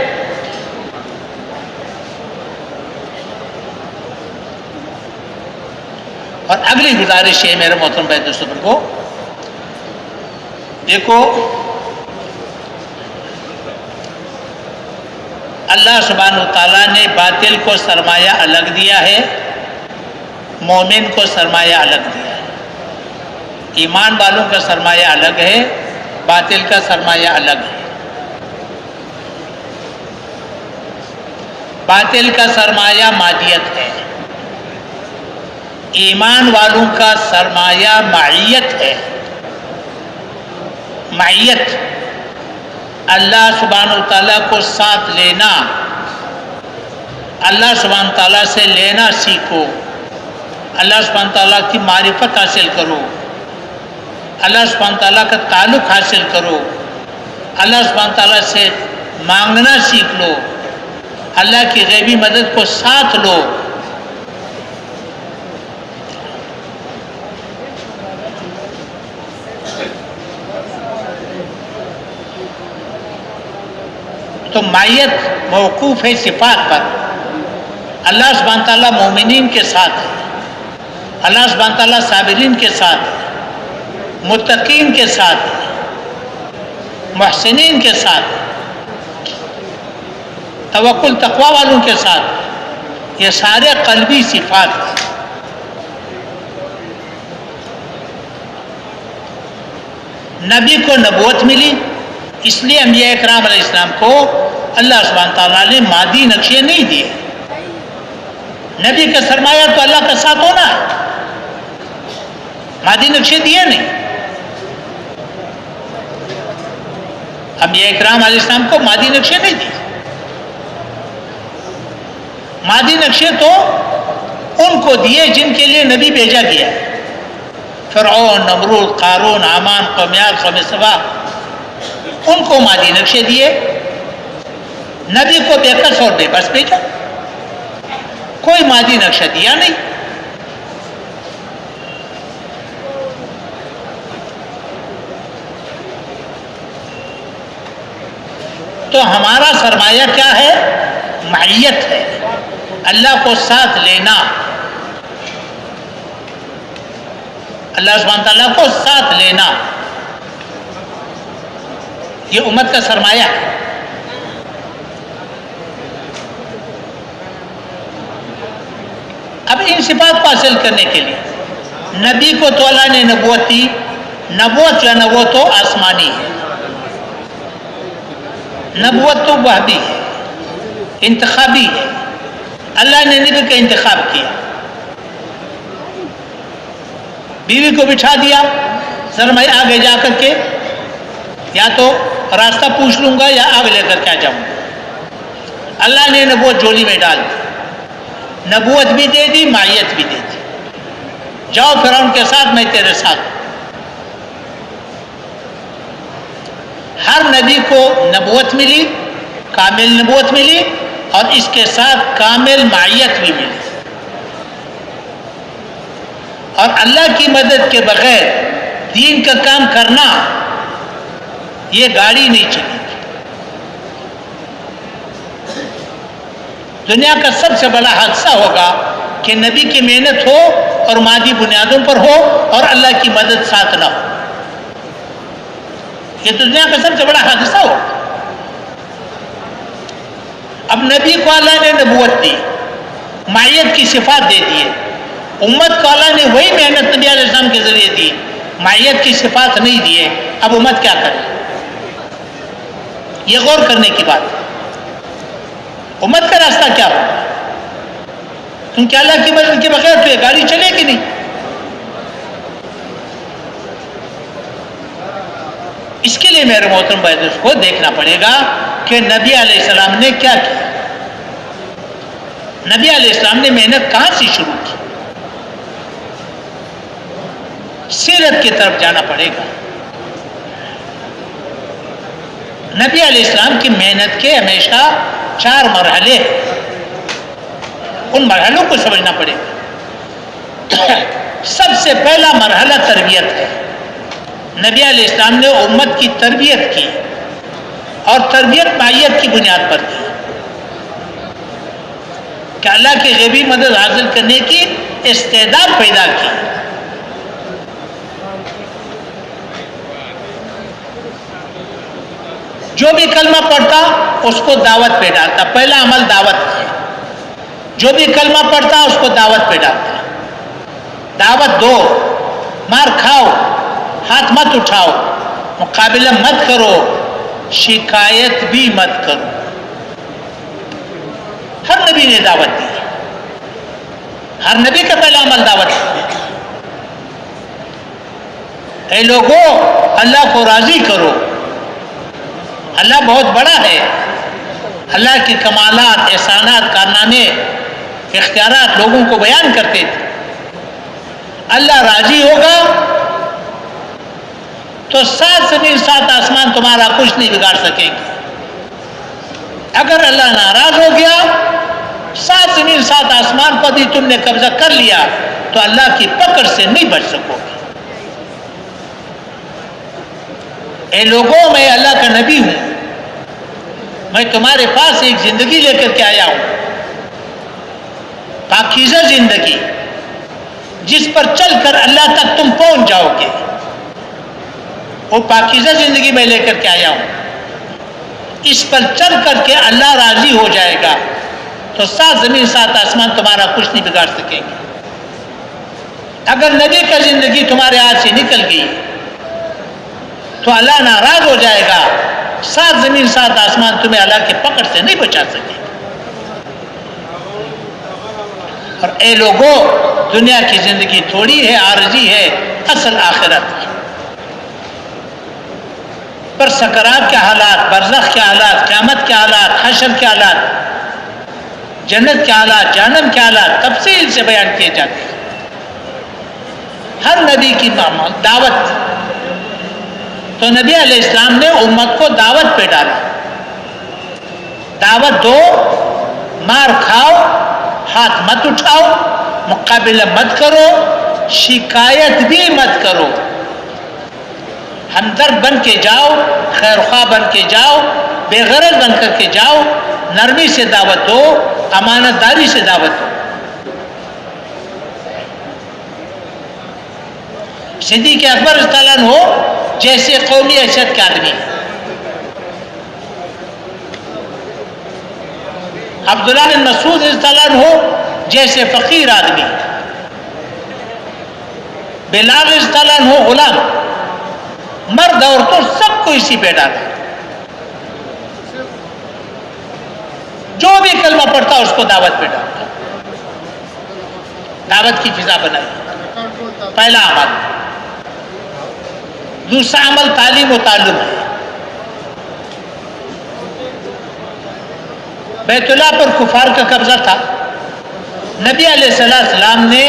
اور اگلی گزارش ہے میرے محترم بھائی دوستوں کو، دیکھو اللہ سبحانہ وتعالیٰ نے باطل کو سرمایہ الگ دیا ہے، مومن کو سرمایہ الگ دیا ہے. ایمان والوں کا سرمایہ الگ ہے، باطل کا سرمایہ الگ ہے. باطل کا سرمایہ مادیت ہے، ایمان والوں کا سرمایہ معیت ہے. معیت اللہ سبحانہ وتعالیٰ کو ساتھ لینا، اللہ سبحانہ وتعالیٰ سے لینا سیکھو، اللہ سبحانہ وتعالیٰ کی معرفت حاصل کرو، اللہ سبحانہ وتعالیٰ کا تعلق حاصل کرو، اللہ سبحانہ وتعالیٰ سے مانگنا سیکھ لو، اللہ کی غیبی مدد کو ساتھ لو. تو معیت موقوف ہے صفات پر. اللہ سبحانہ تعالیٰ مومنین کے ساتھ ہے, اللہ سبحانہ تعالیٰ صابرین کے ساتھ ہے, متقین کے ساتھ ہے, محسنین کے ساتھ, توکل تقوی والوں کے ساتھ. یہ سارے قلبی صفات ہیں. نبی کو نبوت ملی, اس لیے انبیاء اکرام علیہ السلام کو اللہ سبحانہ تعالیٰ نے مادی نقشے نہیں دیے. نبی کا سرمایہ تو اللہ کا ساتھ ہونا ہے, مادی نقشے دیے نہیں. انبیاء اکرام علیہ السلام کو مادی نقشے نہیں دیے. مادی نقشے تو ان کو دیے جن کے لیے نبی بھیجا گیا ہے. فرعون, نمرود, قارون, حامان, قومیات, قوم سبا, ان کو مادی نقشے دیے. نبی کو بے کس اور بے بس بھیجا, کوئی مادی نقشہ دیا نہیں. تو ہمارا سرمایہ کیا ہے؟ معیت ہے, اللہ کو ساتھ لینا, اللہ سبحانہ تعالیٰ کو ساتھ لینا, یہ امت کا سرمایہ ہے. اب ان صفات کو حاصل کرنے کے لیے نبی کو تو اللہ نے نبوت دی. نبوت جو ہے نا وہ تو آسمانی ہے, نبوت تو وحدی ہے, انتخابی ہے. اللہ نے نبی کا انتخاب کیا, بیوی کو بٹھا دیا, سر میں آگے جا کر کے یا تو راستہ پوچھ لوں گا یا آگ لے کر کے آ جاؤں گا. اللہ نے نبوت جولی میں ڈال دی, نبوت بھی دے دی, معیت بھی دے دی. جاؤ فرعون کے ساتھ, میں تیرے ساتھ. ہر نبی کو نبوت ملی, کامل نبوت ملی, اور اس کے ساتھ کامل معیت بھی ملی. اور اللہ کی مدد کے بغیر دین کا کام کرنا, یہ گاڑی نہیں چلے گی. دنیا کا سب سے بڑا حادثہ ہوگا کہ نبی کی محنت ہو اور مادی بنیادوں پر ہو اور اللہ کی مدد ساتھ نہ ہو. یہ دنیا کا سب سے بڑا حادثہ ہوگا. اب نبی کو اللہ نے نبوت دی, معیت کی صفات دے دیے. امت کو اللہ نے وہی محنت نبی علیہ السلام کے ذریعے دی, معیت کی صفات نہیں دیے. اب امت کیا کرے؟ یہ غور کرنے کی بات ہے. امت کا راستہ کیا ہوگا؟ کیونکہ اللہ کی مدد کے بغیر تو یہ گاڑی چلے گی نہیں. اس کے لیے میرے محترم بھائی اس کو دیکھنا پڑے گا کہ نبی علیہ السلام نے کیا کیا. نبی علیہ السلام نے محنت کہاں سے شروع کی؟ سیرت کی طرف جانا پڑے گا. نبی علیہ السلام کی محنت کے ہمیشہ 4 مرحلے, ان مرحلوں کو سمجھنا پڑے گا. سب سے پہلا مرحلہ تربیت ہے. نبی علیہ السلام نے امت کی تربیت کی, اور تربیت معیت کی بنیاد پر کی کہ اللہ کی غیبی مدد حاصل کرنے کی استعداد پیدا کی. جو بھی کلمہ پڑھتا اس کو دعوت پہ ڈالتا. پہلا عمل دعوت ہے. جو بھی کلمہ پڑھتا اس کو دعوت پہ ڈالتا. دعوت دو, مار کھاؤ, ہاتھ مت اٹھاؤ, مقابلہ مت کرو, شکایت بھی مت کرو. ہر نبی نے دعوت دی, ہر نبی کا پہلا عمل دعوت ہے. اے لوگوں, اللہ کو راضی کرو. اللہ بہت بڑا ہے. اللہ کے کمالات, احسانات, کارنامے, اختیارات لوگوں کو بیان کرتے تھے. اللہ راضی ہوگا تو 7 زمین 7 آسمان تمہارا کچھ نہیں بگاڑ سکیں گے. اگر اللہ ناراض ہو گیا, 7 زمین 7 آسمان پر بھی تم نے قبضہ کر لیا, تو اللہ کی پکڑ سے نہیں بچ سکو گے. اے لوگوں میں اللہ کا نبی ہوں، میں تمہارے پاس ایک زندگی لے کر کے آیا ہوں، پاکیزہ زندگی جس پر چل کر اللہ تک تم پہنچ جاؤ گے، وہ پاکیزہ زندگی میں لے کر کے آیا ہوں، اس پر چل کر کے اللہ راضی ہو جائے گا تو سات زمین سات آسمان تمہارا کچھ نہیں بگاڑ سکیں گے۔ اگر نبی کا زندگی تمہارے ہاتھ سے نکل گئی تو اللہ ناراض ہو جائے گا، سات زمین سات آسمان تمہیں اللہ کے پکڑ سے نہیں بچا سکے۔ اور اے لوگوں، دنیا کی زندگی تھوڑی ہے، عارضی ہے، اصل آخرت ہے۔ پر سکرات کے حالات، برزخ کے حالات، قیامت کے حالات، حشر کے حالات، جنت کے حالات، جہنم کے حالات تفصیل سے بیان کیے جاتے ہیں۔ ہر نبی کی دعوت، تو نبی علیہ السلام نے امت کو دعوت پہ ڈالا، دعوت دو، مار کھاؤ، ہاتھ مت اٹھاؤ، مقابلہ مت کرو، شکایت بھی مت کرو، ہمدرد بن کے جاؤ، خیر خواہ بن کے جاؤ، بے غرض بن کر کے جاؤ، نرمی سے دعوت دو، امانت داری سے دعوت دو۔ صدیق اکبر رضی اللہ عنہ ہو جیسے قومی حیثیت کے آدمی، عبداللہ بن مسعود رضی اللہ عنہ ہو جیسے فقیر آدمی، بلال رضی اللہ عنہ ہو غلام، مرد عورتوں سب کو اسی پہ ڈالا، جو بھی کلمہ پڑھتا اس کو دعوت پہ ڈالا، دعوت کی فضا بنائی۔ پہلا عمل۔ دوسرا عمل تعلیم و تعلم ہے۔ بیت اللہ پر کفار کا قبضہ تھا، نبی علیہ السلام نے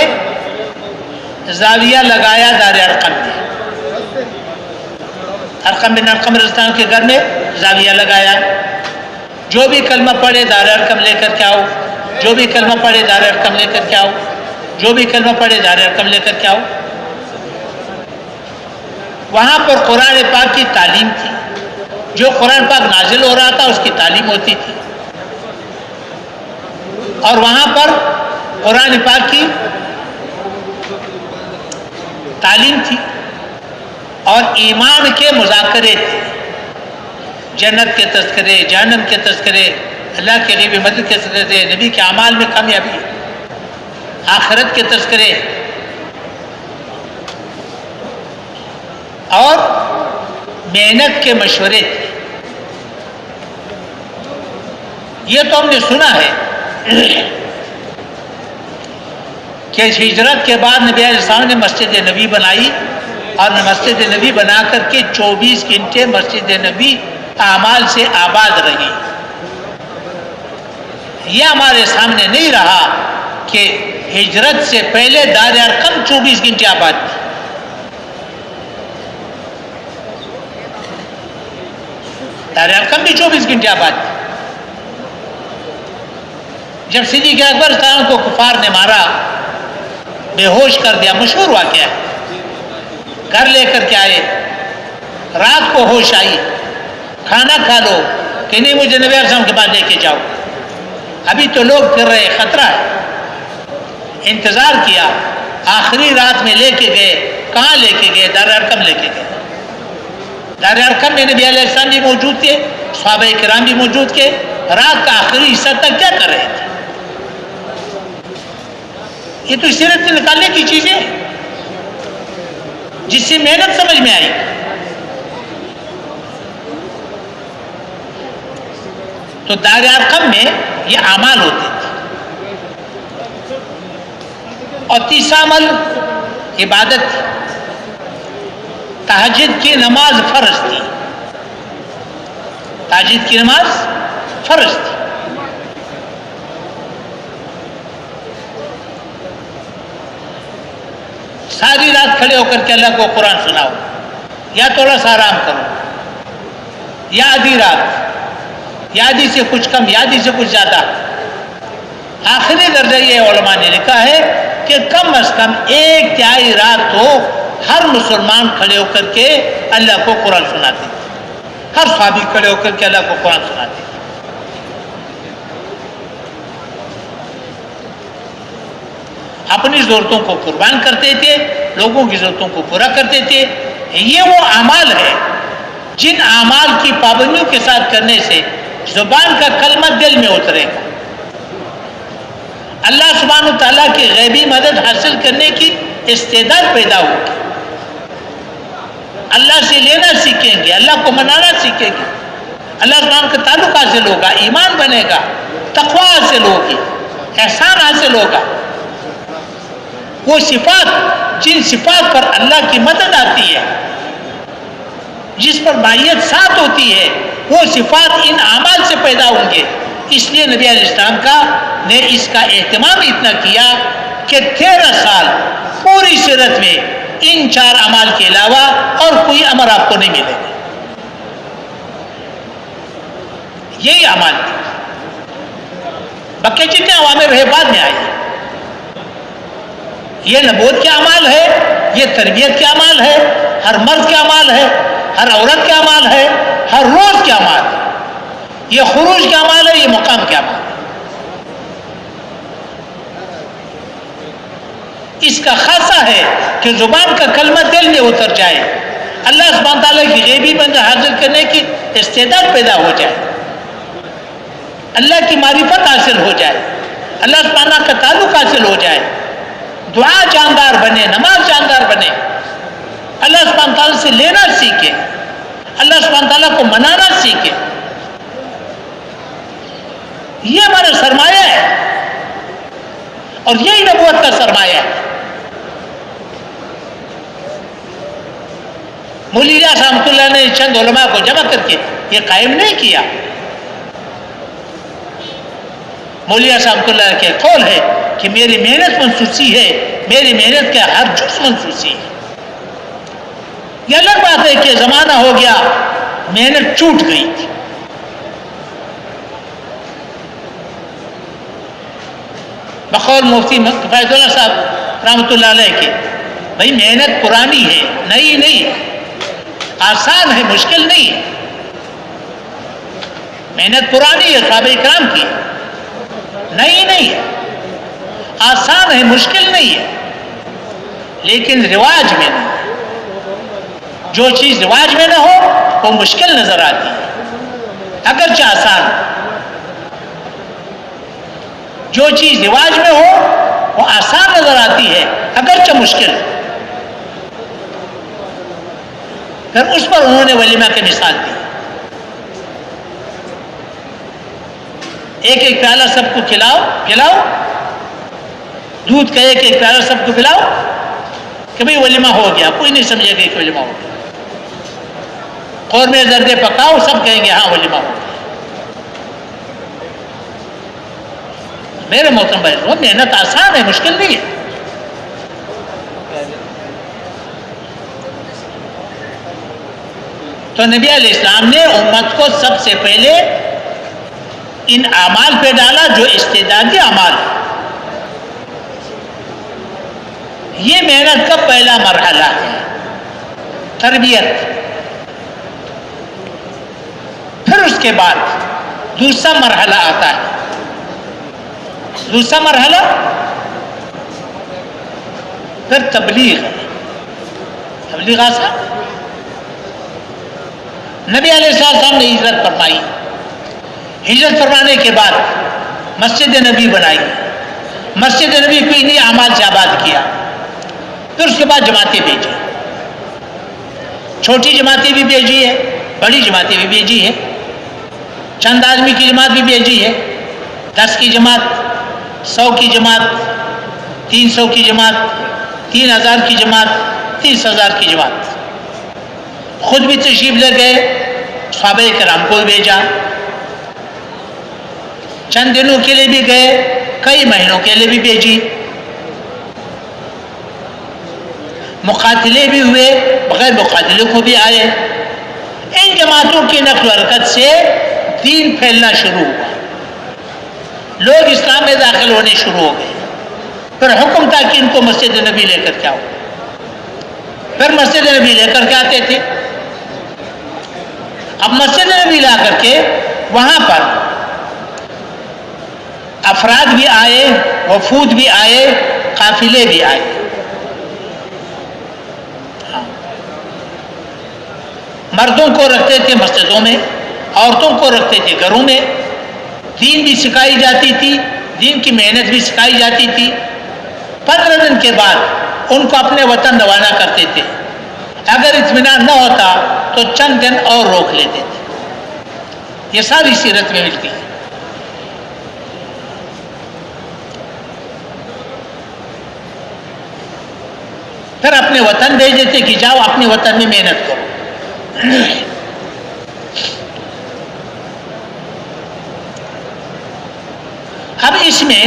زاویہ لگایا دار ارقم میں، ارقم بن ارقم رضی اللہ عنہ کے گھر میں زاویہ لگایا، جو بھی کلمہ پڑھے دار ارقم لے کر کے آؤ، جو بھی کلمہ پڑھے دار ارقم لے کر کے آؤ، جو بھی کلمہ پڑھے دار ارقم لے کر کے آؤ۔ وہاں پر قرآن پاک کی تعلیم تھی، جو قرآن پاک نازل ہو رہا تھا اس کی تعلیم ہوتی تھی، اور وہاں پر قرآن پاک کی تعلیم تھی اور ایمان کے مذاکرے تھے، جنت کے تذکرے، جہنم کے تذکرے، اللہ کے غیبی مدد کے تذکرے، نبی کے اعمال میں کامیابی، آخرت کے تذکرے، اور محنت کے مشورے تھے۔ یہ تو ہم نے سنا ہے کہ ہجرت کے بعد نبی علیہ السلام نے مسجد نبی بنائی، اور مسجد نبی بنا کر کے 24 گھنٹے مسجد نبی اعمال سے آباد رہی۔ یہ ہمارے سامنے نہیں رہا کہ ہجرت سے پہلے دار ارقم 24 گھنٹے آباد تھی۔ دار ارقم بھی 24 گھنٹے آباد تھی۔ جب صدیق اکبر صلی اللہ علیہ وسلم کو کفار نے مارا، بے ہوش کر دیا، مشہور واقعہ ہے، گھر لے کر کے آئے، رات کو ہوش آئی، کھانا کھا لو کہ نہیں مجھے نبی علیہ السلام کے پاس لے کے جاؤ، ابھی تو لوگ پھر رہے، خطرہ ہے۔ انتظار کیا، آخری رات میں لے کے گئے، کہاں لے کے گئے؟ دار ارقم لے کے گئے۔ دار ارقم میں نبی علیہ السلام بھی موجود تھے، صحابہ کرام بھی موجود تھے، رات کا آخری حصہ تک کیا کر رہے تھے؟ یہ تو سیرت سے نکالنے کی چیزیں جس سے محنت سمجھ میں آئی۔ تو دار ارقم میں یہ اعمال ہوتے تھے۔ اور تیسرا عمل عبادت تھی، تہجد کی نماز فرض تھی، تہجد کی نماز فرض تھی۔ ساری رات کھڑے ہو کر کے اللہ کو قرآن سناؤ، یا تھوڑا سا آرام کرو، یا آدھی رات، یا آدھی سے کچھ کم، یا آدھی سے کچھ زیادہ۔ آخری درجہ یہ علماء نے لکھا ہے کہ کم از کم 1/3 رات تو ہر مسلمان کھڑے ہو کر کے اللہ کو قرآن سناتے تھے، ہر صحابی کھڑے ہو کر کے اللہ کو قرآن سناتے تھے۔ اپنی ضرورتوں کو قربان کرتے تھے، لوگوں کی ضرورتوں کو پورا کرتے تھے۔ یہ وہ اعمال ہے جن اعمال کی پابندیوں کے ساتھ کرنے سے زبان کا کلمہ دل میں اترے گا، اللہ سبحانہ و تعالیٰ کی غیبی مدد حاصل کرنے کی استعداد پیدا ہوگی، اللہ سے لینا سیکھیں گے، اللہ کو منانا سیکھیں گے، اللہ سبحانہ کا تعلق حاصل ہوگا، ایمان بنے گا، تقوی حاصل ہوگی، احسان حاصل ہوگا۔ وہ صفات جن صفات پر اللہ کی مدد آتی ہے، جس پر معیت ساتھ ہوتی ہے، وہ صفات ان اعمال سے پیدا ہوں گے۔ اس لیے نبی علیہ السلام نے اس کا اہتمام اتنا کیا کہ 13 سال پوری سیرت میں ان 4 اعمال کے علاوہ اور کوئی امر آپ کو نہیں ملے گا، یہی اعمال تھے۔ باقی جتنے اوامر ہے بعد میں آئے، یہ نبوت کے اعمال ہے، یہ تربیت کے اعمال ہے، ہر مرد کے اعمال ہے، ہر عورت کے اعمال ہے، ہر روز کے اعمال ہے، یہ خروج کے اعمال ہے، یہ مقام کے اعمال ہے۔ اس کا خاصہ ہے کہ زبان کا کلمہ دل میں اتر جائے، اللہ سبحانہ تعالیٰ کی غیبی مدد حاصل کرنے کی استعداد پیدا ہو جائے، اللہ کی معرفت حاصل ہو جائے، اللہ سبحانہ کا تعلق حاصل ہو جائے، دعا جاندار بنے، نماز جاندار بنے، اللہ سبحانہ تعالیٰ سے لینا سیکھے، اللہ سبحانہ تعالیٰ کو منانا سیکھے۔ یہ ہمارا سرمایہ ہے اور یہی نبوت کا سرمایہ ہے۔ مولی الیاس رحمۃ اللہ نے چند علماء کو جمع کر کے یہ قائم نہیں کیا۔ مولی الیاس رحمۃ اللہ کے قول ہے کہ میری محنت منسوسی ہے، میری محنت کا ہر جز منسوسی ہے۔ یہ الگ بات ہے کہ زمانہ ہو گیا، محنت چھوٹ گئی تھی۔ بقول مفتی فیض اللہ صاحب رحمۃ اللہ علیہ کے، بھائی محنت پرانی ہے، نئی نہیں ہے، آسان ہے، مشکل نہیں ہے۔ محنت پرانی ہے صحابہ کرام کی، نئی نہیں ہے، آسان ہے، مشکل نہیں ہے، لیکن رواج میں نہیں۔ جو چیز رواج میں نہ ہو وہ مشکل نظر آتی ہے، اگرچہ آسان۔ جو چیز رواج میں ہو وہ آسان نظر آتی ہے، اگرچہ مشکل۔ پھر اس پر انہوں نے ولیمہ کی مثال دی، ایک ایک پیالہ سب کو کھلاؤ، دودھ کا ایک ایک پیالہ سب کو پلاؤ کہ بھئی ولیمہ ہو گیا، کوئی نہیں سمجھے گا کہ ولیمہ ہو گیا۔ قورمے زردے پکاؤ، سب کہیں گے ہاں ولیمہ ہو گیا۔ میرے محترم بھائی، وہ محنت آسان ہے، مشکل نہیں ہے۔ تو نبی علیہ السلام نے امت کو سب سے پہلے ان اعمال پہ ڈالا جو استعدادی اعمال ہے۔ یہ محنت کا پہلا مرحلہ ہے، تربیت۔ پھر اس کے بعد دوسرا مرحلہ آتا ہے۔ دوسرا مرحلہ پھر تبلیغ ہے۔ تبلیغ آسان۔ نبی علیہ السلام نے ہجرت فرمائی، ہجرت فرمانے کے بعد مسجد نبی بنائی، مسجد نبی کو انہی اعمال سے آباد کیا۔ پھر اس کے بعد جماعتیں بھیجی، چھوٹی جماعتیں بھی بھیجی ہے، بڑی جماعتیں بھی بھیجی ہے، چند آدمی کی جماعت بھی بھیجی ہے، 10 کی جماعت، 100 کی جماعت، 300 کی جماعت، 3000 کی جماعت، 30,000 کی جماعت۔ خود بھی تشریف لے گئے، صحابہ کرام کو بھیجا، چند دنوں کے لیے بھی گئے، کئی مہینوں کے لیے بھی بھیجی، مقاتلے بھی ہوئے، بغیر مقاتلے کو بھی آئے۔ ان جماعتوں کی نقل و حرکت سے دین پھیلنا شروع ہوا، لوگ اسلام میں داخل ہونے شروع ہو گئے۔ پھر حکم تھا کہ ان کو مسجد نبی لے کر کے آؤ۔ پھر مسجد نبی لے کر کے آتے تھے. اب مسجد نبی لا کر کے وہاں پر افراد بھی آئے, وفود بھی آئے, قافلے بھی آئے. مردوں کو رکھتے تھے مسجدوں میں, عورتوں کو رکھتے تھے گھروں میں. دین بھی سکھائی جاتی تھی, دین کی محنت بھی سکھائی جاتی تھی. 15 دن کے بعد ان کو اپنے وطن روانہ کرتے تھے. اگر اطمینان نہ ہوتا تو چند دن اور روک لیتے تھے. یہ ساری سیرت میں ملتی ہے. پھر اپنے وطن بھیج دیتے کہ جاؤ اپنے وطن میں محنت کرو. اب اس میں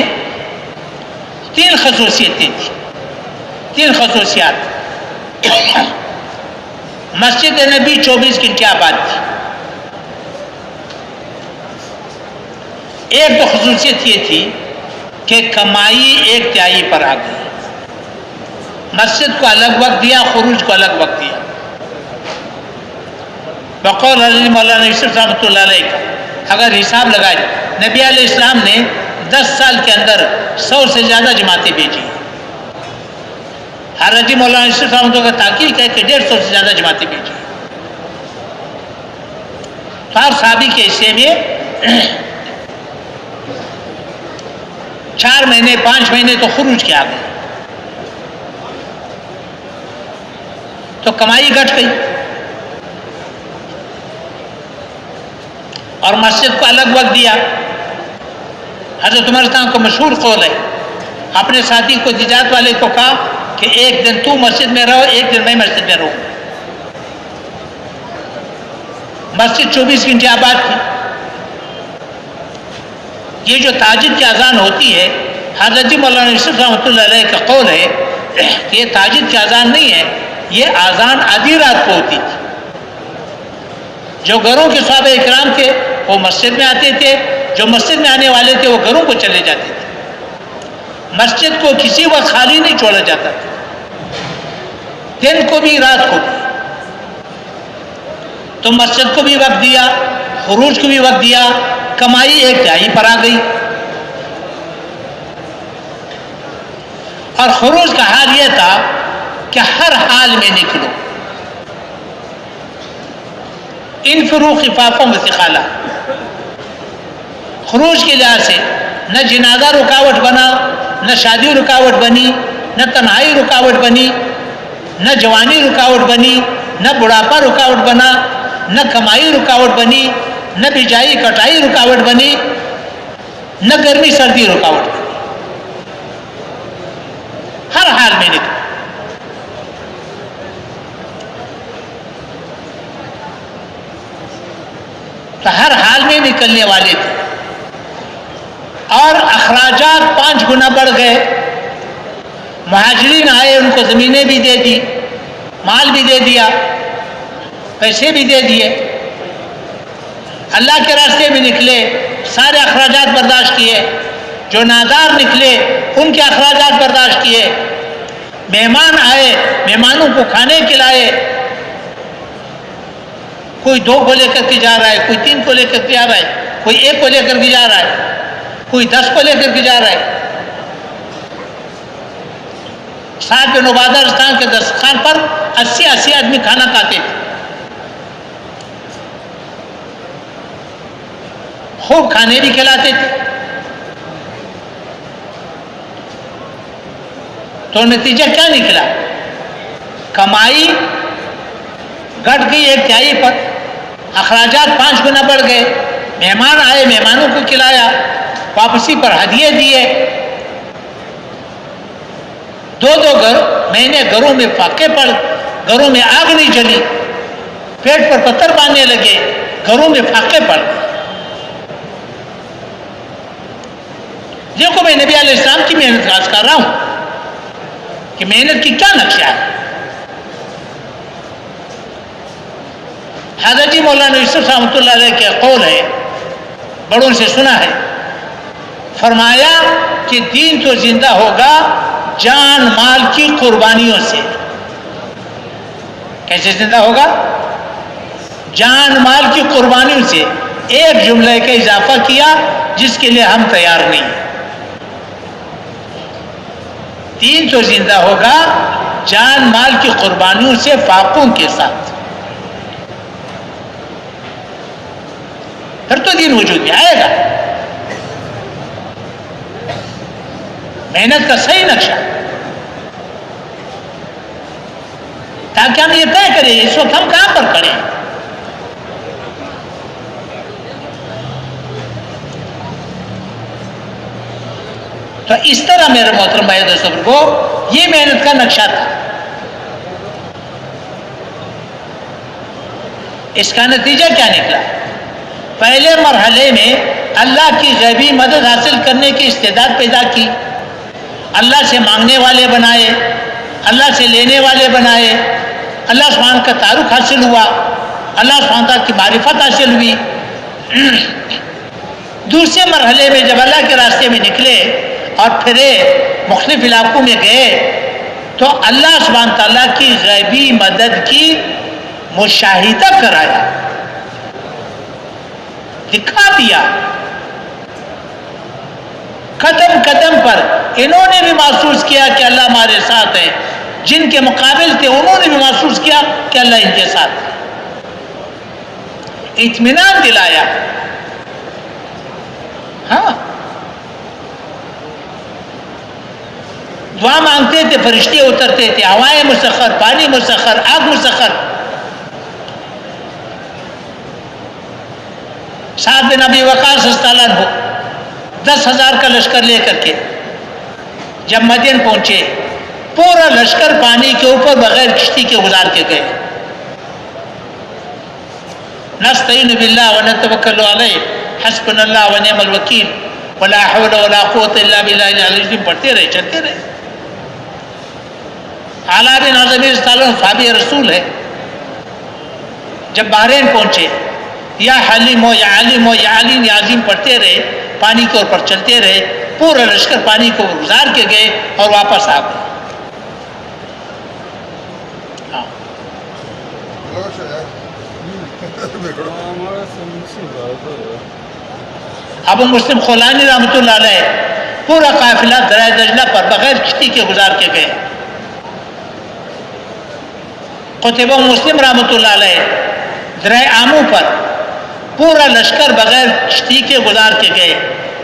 3 خصوصیتیں تھیں, 3 خصوصیات. مسجد نبی 24 گھنٹے آباد تھی. ایک تو خصوصیت یہ تھی کہ کمائی 1/3 پر آ گئی. مسجد کو الگ وقت دیا, خروج کو الگ وقت دیا. بقول حضرت مولانا یوسف رحمۃ اللہ علیہ کا اگر حساب لگائے, نبی علیہ السلام نے 10 سال کے اندر 100 سے زیادہ جماعتیں بھیجی. حضرت مولانا یوسف رحمۃ اللہ کا تحقیق ہے کہ 150 سے زیادہ جماعتیں بھیجی. تو ہر صحابی کے حصے میں 4 مہینے 5 مہینے تو خروج کے آ گئے. تو کمائی گھٹ گئی. اور مسجد کو الگ وقت دیا. حضرت عمر صاحب کو مشہور قول ہے, اپنے ساتھی کو تجارت والے کو کہا کہ 1 دن تو مسجد میں رہو, 1 دن میں مسجد میں رہوں. مسجد 24 گھنٹے آباد تھی. یہ جو تہجد کی اذان ہوتی ہے, حضرت مولانا یوسف رحمۃ اللہ علیہ کا قول ہے کہ یہ تہجد کی اذان نہیں ہے, یہ اذان آدھی رات کو ہوتی تھی. جو گھروں کے صحابہ اکرام تھے وہ مسجد میں آتے تھے, جو مسجد میں آنے والے تھے وہ گھروں کو چلے جاتے تھے. مسجد کو کسی وقت خالی نہیں چھوڑا جاتا تھا, دن کو بھی رات کو بھی. تو مسجد کو بھی وقت دیا, خروج کو بھی وقت دیا, کمائی 1/3 پر آ گئی. اور خروج کا حال یہ تھا کہ ہر حال میں نکلو, انفروا خفافا وثقالا. خروج کے لحاظ سے نہ جنازہ رکاوٹ بنا, نہ شادی رکاوٹ بنی, نہ تنہائی رکاوٹ بنی, نہ جوانی رکاوٹ بنی, نہ بڑھاپا رکاوٹ بنا, نہ کمائی رکاوٹ بنی, نہ بجائی کٹائی رکاوٹ بنی, نہ گرمی سردی رکاوٹ بنی. ہر حال میں نکلو. تو ہر حال میں نکلنے والے تھے. اور اخراجات 5 گنا بڑھ گئے. مہاجرین آئے, ان کو زمینیں بھی دے دی, مال بھی دے دیا, پیسے بھی دے دیے. اللہ کے راستے میں نکلے, سارے اخراجات برداشت کیے. جو نادار نکلے ان کے اخراجات برداشت کیے. مہمان آئے, مہمانوں کو کھانے کھلائے. کوئی 2 کو لے کر کے جا رہا ہے, کوئی 3 کو لے کر کے جا رہا ہے, کوئی 1 کو لے کر کے جا رہا ہے, کوئی 10 کو لے کر کے جا رہا ہے. سعد بن عبادہ رستان کے دسترخوان پر 80 آدمی کھانا کھاتے تھے. خوب کھانے بھی کھلاتے تھے. تو نتیجہ کیا نکلا؟ کمائی گھٹ گئی 1/3 پر, اخراجات 5 گنا بڑھ گئے. مہمان آئے, مہمانوں کو کھلایا, واپسی پر ہدیے دیے. 2 گھر مہینے گھروں میں فاقے پڑ, گھروں میں آگ نہیں جلی, پیٹ پر پتھر باندھنے لگے, گھروں میں فاقے پڑ گئے. دیکھو میں نبی علیہ السلام کی محنت راز کر رہا ہوں کہ محنت کی کیا نقشہ ہے. حضرت جی مولانا یوسف رحمۃ اللہ علیہ کے قول ہے, بڑوں سے سنا ہے, فرمایا کہ دین تو زندہ ہوگا جان مال کی قربانیوں سے. کیسے زندہ ہوگا؟ جان مال کی قربانیوں سے ایک جملے کا اضافہ کیا جس کے لیے ہم تیار نہیں. 3 تو زندہ ہوگا جان مال کی قربانیوں سے فاقوں کے ساتھ. پھر تو دین وجود میں آئے گا. محنت کا صحیح نقشہ تاکہ ہم یہ طے کریں اس وقت ہم کہاں پر کھڑے ہیں. تو اس طرح میرے محترم بھائی دوستوں کو یہ محنت کا نقشہ تھا. اس کا نتیجہ کیا نکلا؟ پہلے مرحلے میں اللہ کی غیبی مدد حاصل کرنے کی استعداد پیدا کی. اللہ سے مانگنے والے بنائے, اللہ سے لینے والے بنائے, اللہ سبحانہ کا تعارف حاصل ہوا, اللہ سبحانہ کی معرفت حاصل ہوئی. دوسرے مرحلے میں جب اللہ کے راستے میں نکلے اور پھرے مختلف علاقوں میں گئے تو اللہ سبحانہ تعالیٰ کی غیبی مدد کی مشاہدہ کرایا, دکھا دیا. قدم قدم پر انہوں نے بھی محسوس کیا کہ اللہ ہمارے ساتھ ہے, جن کے مقابل تھے انہوں نے بھی محسوس کیا کہ اللہ ان کے ساتھ ہے. اطمینان دلایا. ہاں, دعا مانگتے تھے فرشتے اترتے تھے, ہوائیں مسخر, پانی مسخر, آگ مسخر. سعد بن ابی وقاص رضی اللہ عنہ 10,000 کا لشکر لے کر کے جب مدین پہنچے پورا لشکر پانی کے اوپر بغیر کشتی کے گزار کے گئے. نستعین باللہ ونتوکل علیہ حسبنا اللہ ونعم الوکیل ولا حول ولا قوت الا باللہ العلی العظیم پڑھتے رہے, چلتے رہے. اعلیٰ بن اعظمی صحابی رسول ہے. جب بحرین پہنچے یا حلیم ہو یا عالم ہو یا علیم یا عظیم پڑھتے رہے, پانی کے اوپر چلتے رہے, پورا لشکر پانی کو گزار کے گئے اور واپس آ گئے. ابو مسلم خولانی رحمۃ اللہ علیہ پورا قافلہ دریا دجلہ پر بغیر کشتی کے گزار کے گئے. قتیبہ مسلم رحمۃ اللہ علیہ دریا آمو پر پورا لشکر بغیر کشتی کے گزار کے گئے.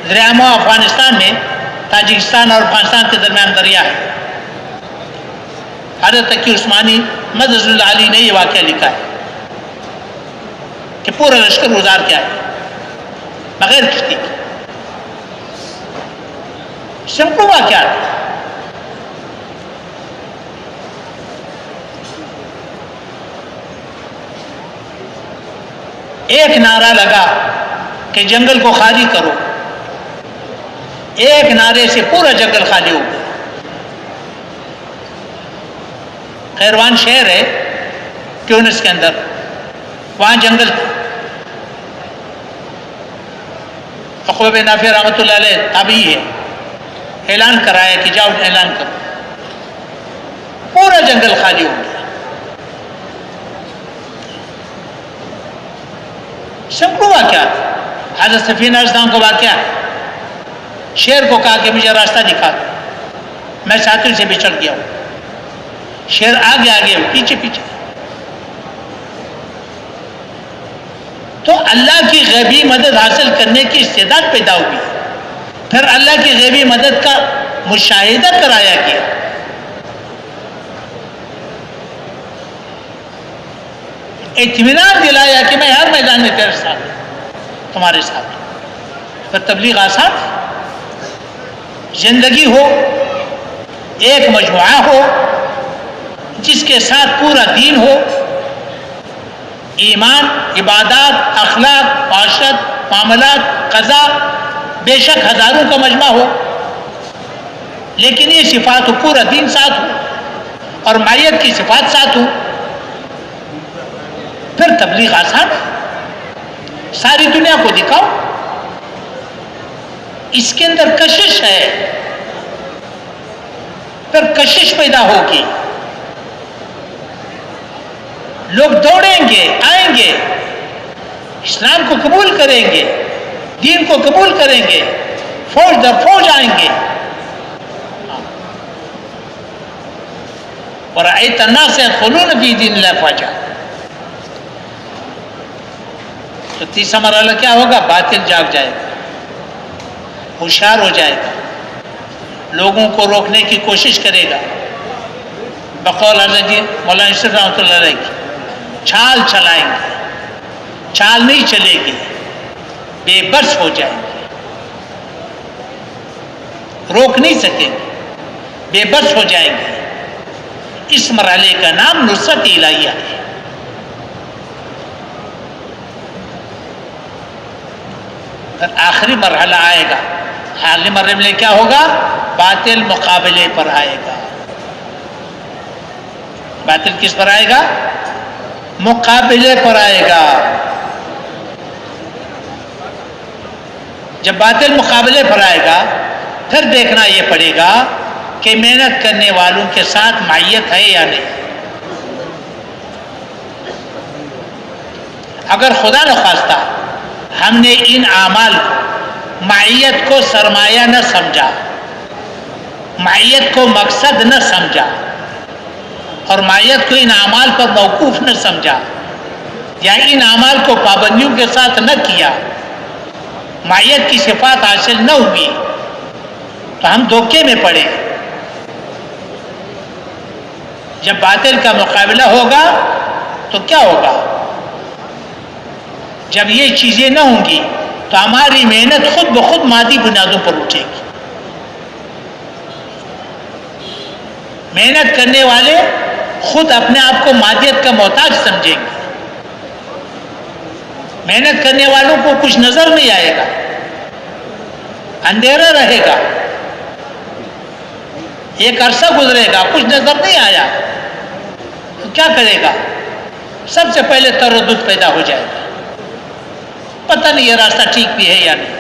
دریا آمو افغانستان میں تاجکستان اور افغانستان کے درمیان دریا ہے. حضرت تقی عثمانی مدد اللہ علی نے یہ واقعہ لکھا ہے کہ پورا لشکر گزار کے آئے بغیر کشتی کے. سمپل واقعہ ہے. ایک نعرہ لگا کہ جنگل کو خالی کرو, ایک نعرے سے پورا جنگل خالی ہو گیا. خیروان شہر ہے ٹیونس کے اندر, وہاں جنگل تھا. عقبہ بن نافع رحمۃ اللہ علیہ تابعی ہے, اعلان کرایا کہ جاؤ اعلان کرو. پورا جنگل خالی ہو گیا. سب کو واقعہ حضرت سفینہ اسلام کو واقعہ ہے. شیر کو کہا کہ مجھے راستہ دکھا دو, میں ساتھی سے بچڑ گیا ہوں. شیر آگے آگے پیچھے پیچھے. تو اللہ کی غیبی مدد حاصل کرنے کی استعداد پیدا ہوئی. پھر اللہ کی غیبی مدد کا مشاہدہ کرایا گیا. اطمینان دلایا کہ میں ہر میدان میں تیرے ساتھ, تمہارے ساتھ. پھر تبلیغ آسان, زندگی ہو, ایک مجموعہ ہو جس کے ساتھ پورا دین ہو, ایمان, عبادات, اخلاق, معاشرت, معاملات, قضا, بے شک ہزاروں کا مجمع ہو, لیکن یہ صفات ہو, پورا دین ساتھ ہو اور معیت کی صفات ساتھ ہو. پھر تبلیغ آسان ہے. ساری دنیا کو دکھاؤ. اس کے اندر کشش ہے, پھر کشش پیدا ہوگی. لوگ دوڑیں گے، آئیں گے، اسلام کو قبول کریں گے، دین کو قبول کریں گے، فوج در فوج آئیں گے. وَرَأَيْتَ النَّاسَ يَدْخُلُونَ فِي دِينِ اللَّهِ أَفْوَاجًا. تو تیسرا مرحلہ کیا ہوگا؟ باطل جاگ جائے گا، ہوشیار ہو جائے گا، لوگوں کو روکنے کی کوشش کرے گا. بقول حضرت جی مولانا یوسف رحمۃ اللہ علیہ کی چھال چلائیں گے، چھال نہیں چلے گی، بے بس ہو جائیں گے، روک نہیں سکیں گے، بے بس ہو جائیں گے. اس مرحلے کا نام نصرت الہیہ ہے. پھر آخری مرحلہ آئے گا. آخری مرحلے میں کیا ہوگا؟ باطل مقابلے پر آئے گا. باطل کس پر آئے گا؟ مقابلے پر آئے گا. جب باطل مقابلے پر آئے گا پھر دیکھنا یہ پڑے گا کہ محنت کرنے والوں کے ساتھ معیت ہے یا نہیں. اگر خدا نخواستہ ہم نے ان اعمال کو معیت کو سرمایہ نہ سمجھا، معیت کو مقصد نہ سمجھا اور معیت کو ان اعمال پر موقوف نہ سمجھا یا ان اعمال کو پابندیوں کے ساتھ نہ کیا، معیت کی صفات حاصل نہ ہوئی تو ہم دھوکے میں پڑے. جب باطل کا مقابلہ ہوگا تو کیا ہوگا؟ جب یہ چیزیں نہ ہوں گی تو ہماری محنت خود بخود مادی بنیادوں پر اٹھے گی. محنت کرنے والے خود اپنے آپ کو مادیت کا محتاج سمجھیں گے. محنت کرنے والوں کو کچھ نظر نہیں آئے گا، اندھیرا رہے گا، ایک عرصہ گزرے گا، کچھ نظر نہیں آیا تو کیا کرے گا؟ سب سے پہلے تردد پیدا ہو جائے گا، پتہ نہیں یہ راستہ ٹھیک بھی ہے یا نہیں،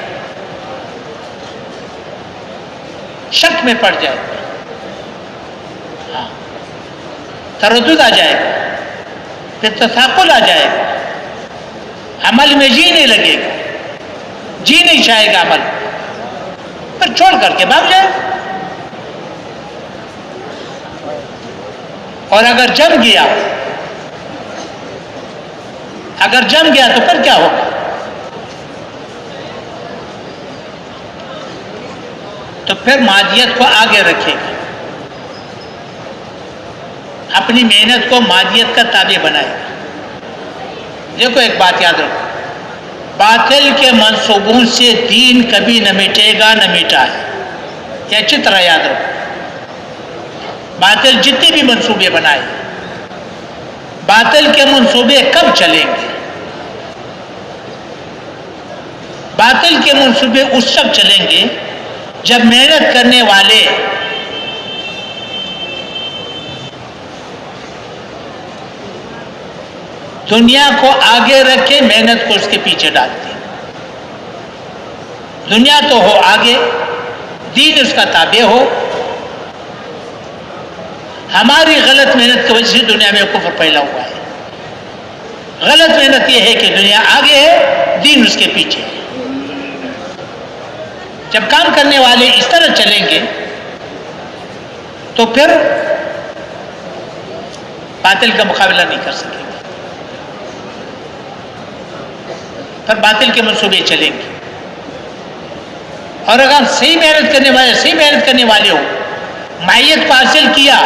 شک میں پڑ جائے گا، ہاں تردد آ جائے گا، پھر تثاقل آ جائے گا، عمل میں جی نہیں لگے گا، جی نہیں چاہے گا عمل، پھر چھوڑ کر کے بھاگ جائے گا. اور اگر جم گیا تو پھر کیا ہوگا؟ تو پھر مادیت کو آگے رکھے گا، اپنی محنت کو مادیت کا تابع بنائے گا. دیکھو ایک بات یاد رکھو، باطل کے منصوبوں سے دین کبھی نہ مٹے گا، نہ مٹا ہے. یہ اچھی طرح یاد رکھو. باطل جتنے بھی منصوبے بنائے، باطل کے منصوبے کب چلیں گے؟ باطل کے منصوبے اس وقت چلیں گے جب محنت کرنے والے دنیا کو آگے رکھے، محنت کو اس کے پیچھے ڈالتے ہیں. دنیا تو ہو آگے، دین اس کا تابع ہو. ہماری غلط محنت کی وجہ سے دنیا میں کفر پھیلا ہوا ہے. غلط محنت یہ ہے کہ دنیا آگے ہے، دین اس کے پیچھے ہے. جب کام کرنے والے اس طرح چلیں گے تو پھر باطل کا مقابلہ نہیں کر سکیں گے، پھر باطل کے منصوبے چلیں گے. اور اگر صحیح محنت کرنے والے ہو، معیت کو حاصل کیا،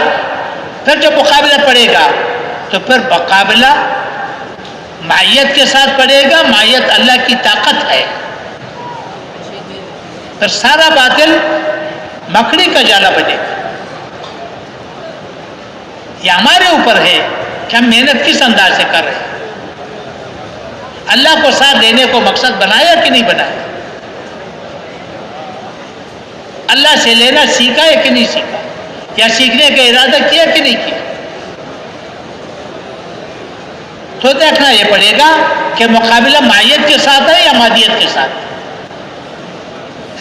پھر جب مقابلہ پڑے گا تو پھر مقابلہ معیت کے ساتھ پڑے گا. معیت اللہ کی طاقت ہے. پھر سارا باطل مکڑی کا جالا بنے گا. یہ ہمارے اوپر ہے کہ ہم محنت کس انداز سے کر رہے ہیں. اللہ کو ساتھ دینے کو مقصد بنایا کہ نہیں بنایا؟ اللہ سے لینا سیکھا ہے کہ نہیں سیکھا؟ یا سیکھنے کا ارادہ کیا کہ نہیں کیا؟ تو دیکھنا یہ پڑے گا کہ مقابلہ مائیت کے ساتھ ہے یا مادیت کے ساتھ ہے.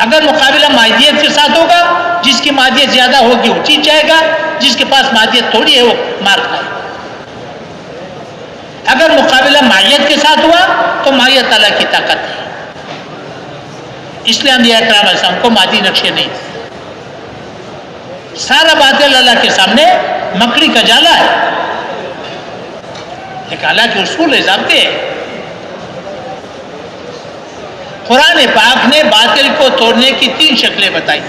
اگر مقابلہ مادیت کے ساتھ ہوگا، جس کی مادیت زیادہ ہوگی وہ جیت جائے گا، جس کے پاس مادیت تھوڑی ہے وہ مار کھائے گا. معیت کے ساتھ ہوا تو معیت اللہ کی طاقت ہے. اس لیے انبیاء کرام علیہ السلام کو مادی نقشے نہیں تھے. سارا باطل اللہ کے سامنے مکڑی کا جالا ہے. ایک اللہ کے اصول ضابطے ہیں. قرآن پاک نے باطل کو توڑنے کی 3 شکلیں بتائی.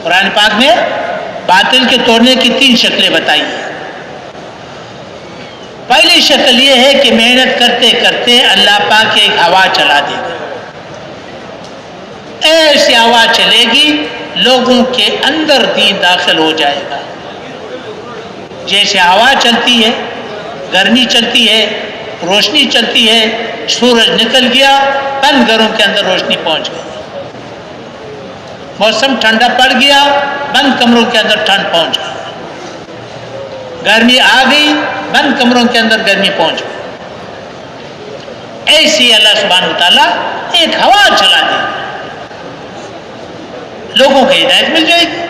قرآن پاک نے باطل کے توڑنے کی 3 شکلیں بتائی ہیں. پہلی شکل یہ ہے کہ محنت کرتے کرتے اللہ پاک ایک ہوا چلا دے گا. ایسی ہوا چلے گی لوگوں کے اندر دین داخل ہو جائے گا. جیسے ہوا چلتی ہے، گرمی چلتی ہے، روشنی چلتی ہے، سورج نکل گیا، بند گھروں کے اندر روشنی پہنچ گئی. موسم ٹھنڈا پڑ گیا، بند کمروں کے اندر ٹھنڈ پہنچ گئی. گرمی آ گئی، بند کمروں کے اندر گرمی پہنچ گئی. ایسی اللہ سبحانہ وتعالیٰ ایک ہوا چلا دے گا، لوگوں کو ہدایت مل جائے گی.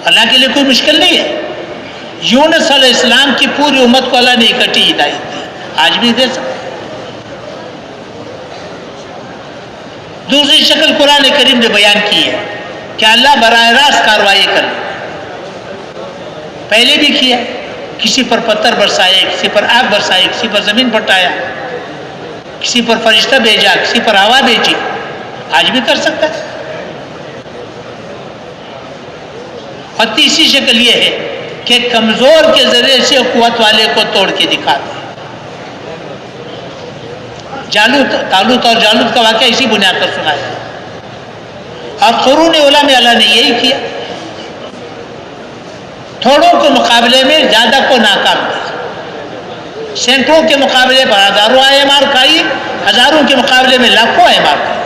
اللہ کے لیے کوئی مشکل نہیں ہے. یونس علیہ السلام کی پوری امت کو اللہ نے اکٹھی ہدایت دی، آج بھی دے سکتے. دوسری شکل قرآن کریم نے بیان کی ہے کہ اللہ براہ راست کارروائی کر لے. پہلے بھی کیا، کسی پر پتھر برسائے، کسی پر آگ برسائے، کسی پر زمین پٹایا، کسی پر فرشتہ بھیجا، کسی پر ہوا بھیجی. آج بھی کر سکتا ہے. اور تیسری شکل یہ ہے کہ کمزور کے ذریعے سے قوت والے کو توڑ کے دکھاتے. طالوت اور جالوت کا واقعہ اسی بنیاد پر سنا ہے. اور قرون اولیٰ میں اللہ نے یہی کیا، تھوڑوں کے مقابلے میں زیادہ کو ناکام کیا. سینکڑوں کے مقابلے پر ہزاروں آئے مار کھائی، ہزاروں کے مقابلے میں لاکھوں آئے مار کھائی.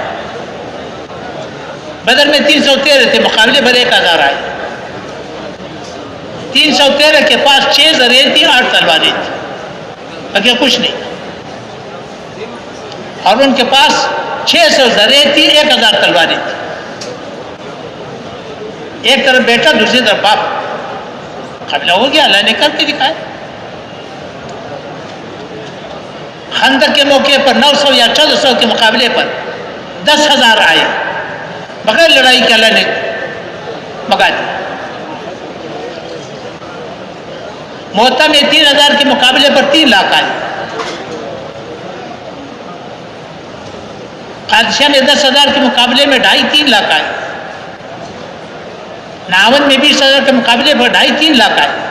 بدر میں 313 تھے، مقابلے پر 1000 آئے. 313 کے پاس 6 زریں تھیں، 8 تلواریں تھیں، باقی کچھ نہیں. اور ان کے پاس 600 زریں تھیں، 1000 تلواریں تھیں. ایک طرف بیٹا، دوسری طرف باپ. قبلہ ہو گیا، اللہ نے کر کے دکھایا. خندق کے موقع پر 900 یا 1400 کے مقابلے پر 10,000 آئے، بغیر لڑائی کے اللہ نے بگا دیا. موتا میں 3,000 کے مقابلے پر 3 لاکھ آئے. قادشاہ میں 10,000 کے مقابلے میں 2.5-3 لاکھ آئے. ناون میں 20,000 کے مقابلے پر 2.5-3 لاکھ آئے.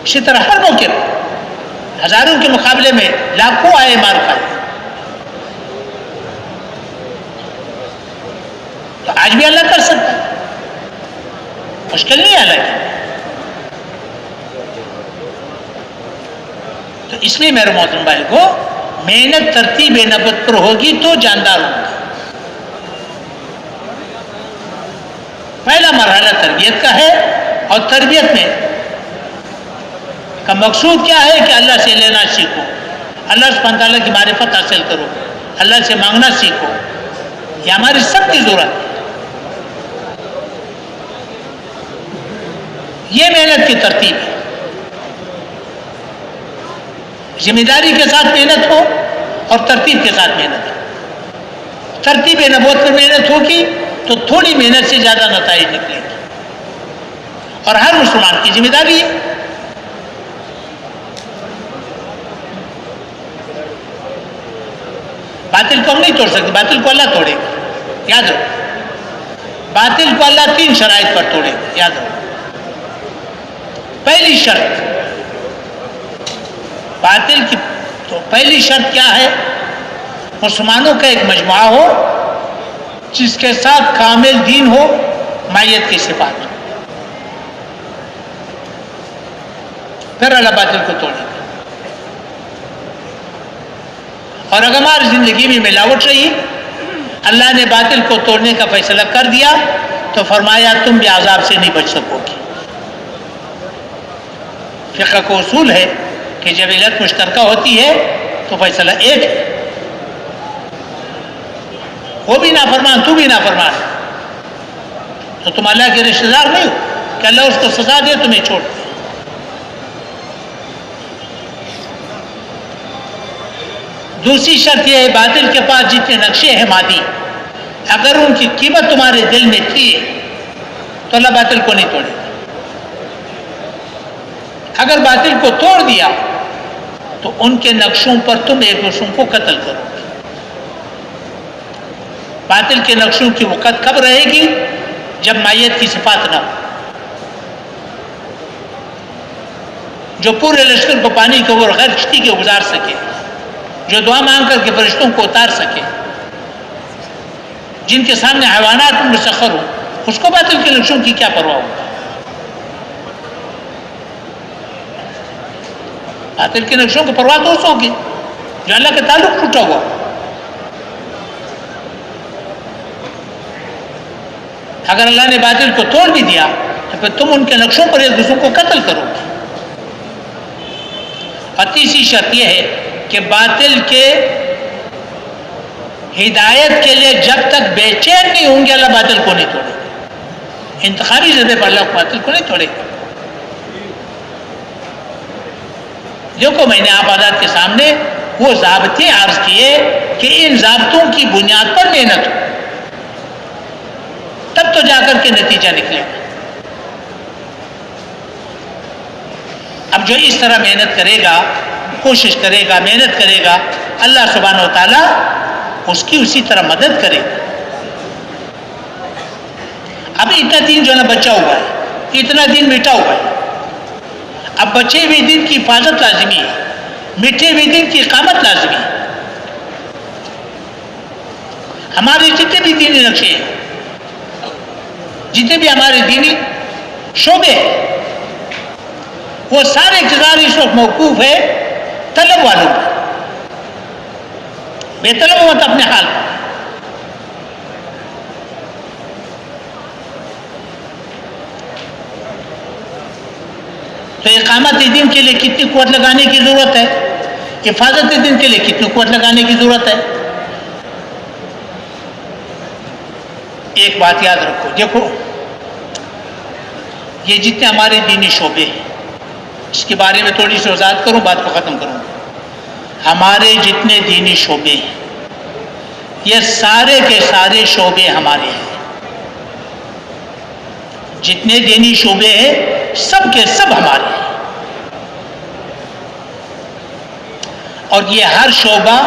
اسی طرح ہر موقع پر ہزاروں کے مقابلے میں لاکھوں آئے مار کھائے. تو آج بھی اللہ کر سکتا ہے، مشکل نہیں ہے اللہ کی. تو اس لیے میرے محترم بھائی کو محنت ترتیب نبوت پر ہوگی تو جاندار ہوگا. پہلا مرحلہ تربیت کا ہے، اور تربیت میں کا مقصود کیا ہے کہ اللہ سے لینا سیکھو، اللہ سبحانہ تعالیٰ کی معرفت حاصل کرو، اللہ سے مانگنا سیکھو. یہ ہماری سب کی ضرورت ہے. یہ محنت کی ترتیب ہے. ذمہ داری کے ساتھ محنت ہو اور ترتیب کے ساتھ محنت ہو. ترتیب نبوت پر محنت ہوگی تو تھوڑی محنت سے زیادہ نتائج نکلیں گے، اور ہر مسلمان کی ذمہ داری ہے. باطل کو ہم نہیں توڑ سکتے، باطل کو اللہ توڑے گا. یاد رکھو، باطل کو اللہ 3 شرائط پر توڑے گا. یاد رکھو، پہلی شرط باطل کی، تو پہلی شرط کیا ہے؟ مسلمانوں کا ایک مجموعہ ہو جس کے ساتھ کامل دین ہو، معیت کی صفات ہو، پھر اللہ باطل کو توڑے گا. اور اگر ہماری زندگی میں ملاوٹ رہی، اللہ نے باطل کو توڑنے کا فیصلہ کر دیا، تو فرمایا تم بھی عذاب سے نہیں بچ سکو گے. فقہ کا اصول ہے کہ جب علت مشترکہ ہوتی ہے تو فیصلہ ایک ہے. وہ بھی نافرمان، تو بھی نافرمان، تو تم اللہ کے رشتہ دار نہیں ہو کہ اللہ اس کو سزا دے تمہیں چھوڑ دے. دوسری شرط یہ ہے باطل کے پاس جتنے نقشے ہیں مادی اگر ان کی قیمت تمہارے دل میں تھی تو اللہ باطل کو نہیں توڑے گا. اگر باطل کو توڑ دیا تو ان کے نقشوں پر تم ایک دوسروں کو قتل کرو گے. باطل کے نقشوں کی وقت کب رہے گی؟ جب مائیت کی صفات نہ ہو. جو پورے لشکر کو پانی کے اوپر غیر کشتی کے گزار سکے، جو دعا مانگ کر کے فرشتوں کو اتار سکے، جن کے سامنے حیوانات مسخر ہوں، اس کو باطل کے نقشوں کی کیا پرواہ ہوگا؟ باطل کے نقشوں کی پرواہ تو اس ہوگی جو اللہ کا تعلق ٹوٹا ہوا. اگر اللہ نے باطل کو توڑ بھی دیا تو پھر تم ان کے نقشوں پر ایک دوسروں کو قتل کرو گے. اور تیسری شرط یہ ہے کہ باطل کے ہدایت کے لیے جب تک بے چین نہیں ہوں گے اللہ باطل کو نہیں توڑے گا. انتخابی سطح پر اللہ باطل کو نہیں توڑے گا. دیکھو میں نے آپ آزاد کے سامنے وہ ضابطے عرض کیے کہ ان ضابطوں کی بنیاد پر محنت ہو تب تو جا کر کے نتیجہ نکلے گا. اب جو اس طرح محنت کرے گا، کوشش کرے گا، محنت کرے گا، اللہ سبحانہ و تعالیٰ اس کی اسی طرح مدد کرے گا. اب اتنا دین جو ہے نا بچا ہوا ہے، اتنا دین مٹا ہوا ہے. اب بچے ہوئے دین کی حفاظت لازمی ہے، مٹے ہوئے دین کی اقامت لازمی ہے. ہمارے جتنے بھی دینی نقشے ہیں، جتنے بھی ہمارے دینی شعبے ہیں، وہ سارے کردار اس وقت موقوف ہے طلب والوں پر. بے طلب مت اپنے حال پر. تو اقامت دین کے لیے کتنی قوت لگانے کی ضرورت ہے؟ حفاظت دین کے لیے کتنی قوت لگانے کی ضرورت ہے؟ ایک بات یاد رکھو، دیکھو یہ جتنے ہمارے دینی شعبے ہیں، اس کے بارے میں تھوڑی سی وضاحت کروں، بات کو ختم کروں. ہمارے جتنے دینی شعبے ہیں یہ سارے کے سارے شعبے ہمارے ہیں. جتنے دینی شعبے ہیں سب کے سب ہمارے ہیں. اور یہ ہر شعبہ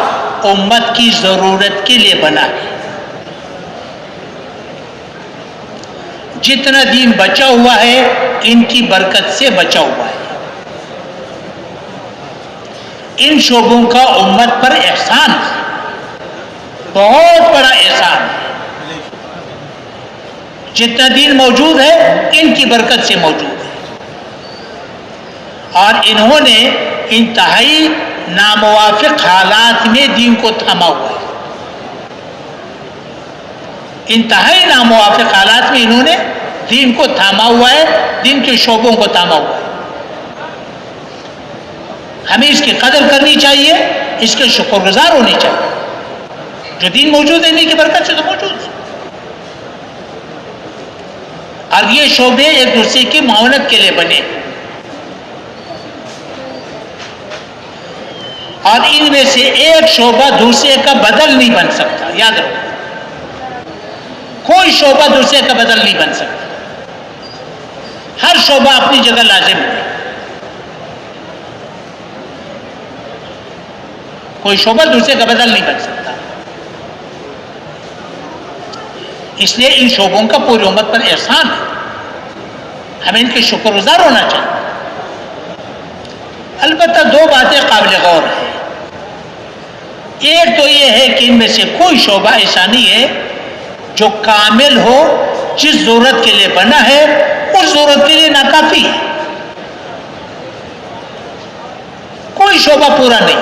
امت کی ضرورت کے لیے بنا ہے. جتنا دین بچا ہوا ہے ان کی برکت سے بچا ہوا ہے. ان شعبوں کا امت پر احسان ہے، بہت بڑا احسان ہے. جتنا دین موجود ہے ان کی برکت سے موجود ہے. اور انہوں نے انتہائی ناموافق حالات میں دین کو تھاما ہوا ہے. انتہائی ناموافق حالات میں انہوں نے دین کو تھاما ہوا ہے، دین کے شعبوں کو تھاما ہوا ہے. ہمیں اس کی قدر کرنی چاہیے، اس کے شکر گزار ہونے چاہیے. جو دین موجود ہے انہیں کی برکت سے تو موجود ہے. اور یہ شعبے ایک دوسرے کی معاونت کے لیے بنے، اور ان میں سے ایک شعبہ دوسرے کا بدل نہیں بن سکتا. یاد رکھو، کوئی شعبہ دوسرے کا بدل نہیں بن سکتا. ہر شعبہ اپنی جگہ لازم ہے. کوئی شعبہ دوسرے کا بدل نہیں بن سکتا. اس لیے ان شعبوں کا پوری امت پر احسان ہے، ہمیں ان کے شکر گزار ہونا چاہیے. البتہ دو باتیں قابل غور ہیں. ایک تو یہ ہے کہ ان میں سے کوئی شعبہ ایسا نہیں ہے جو کامل ہو، جس ضرورت کے لیے بنا ہے اس ضرورت کے لیے ناکافی ہے. کوئی شعبہ پورا نہیں.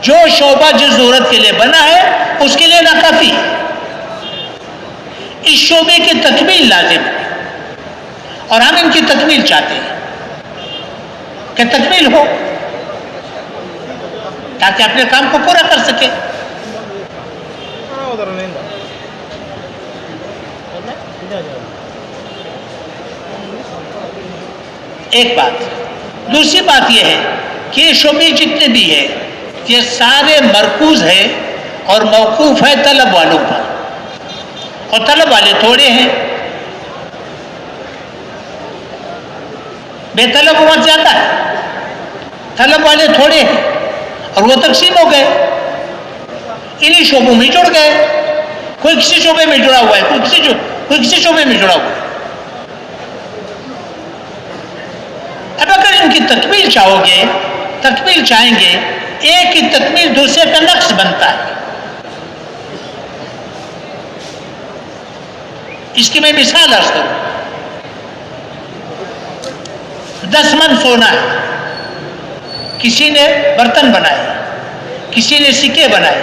جو شعبہ جس ضرورت کے لیے بنا ہے اس کے لیے ناکافی ہے. اس شعبے کی تکمیل لازم ہے اور ہم ان کی تکمیل چاہتے ہیں کہ تکمیل ہو تاکہ اپنے کام کو پورا کر سکے. ایک بات. دوسری بات یہ ہے کہ یہ شعبے جتنے بھی ہیں یہ سارے مرکوز ہے اور موقوف ہے طلب والوں پر، اور طلب والے تھوڑے ہیں، بے طلب امت زیادہ ہے، طلب والے تھوڑے ہیں اور وہ تقسیم ہو گئے، انہی شعبوں میں جڑ گئے. کوئی کسی شعبے میں جڑا ہوا ہے، کوئی کسی شعبے میں جڑا ہوا ہے. اب اگر ان کی تکمیل چاہو گے، تکمیل چاہیں گے، ایک کی تکمیل دوسرے کا نقص بنتا ہے. اس کی میں مثال عرض کروں. 10 من سونا ہے، کسی نے برتن بنائے، کسی نے سکے بنائے،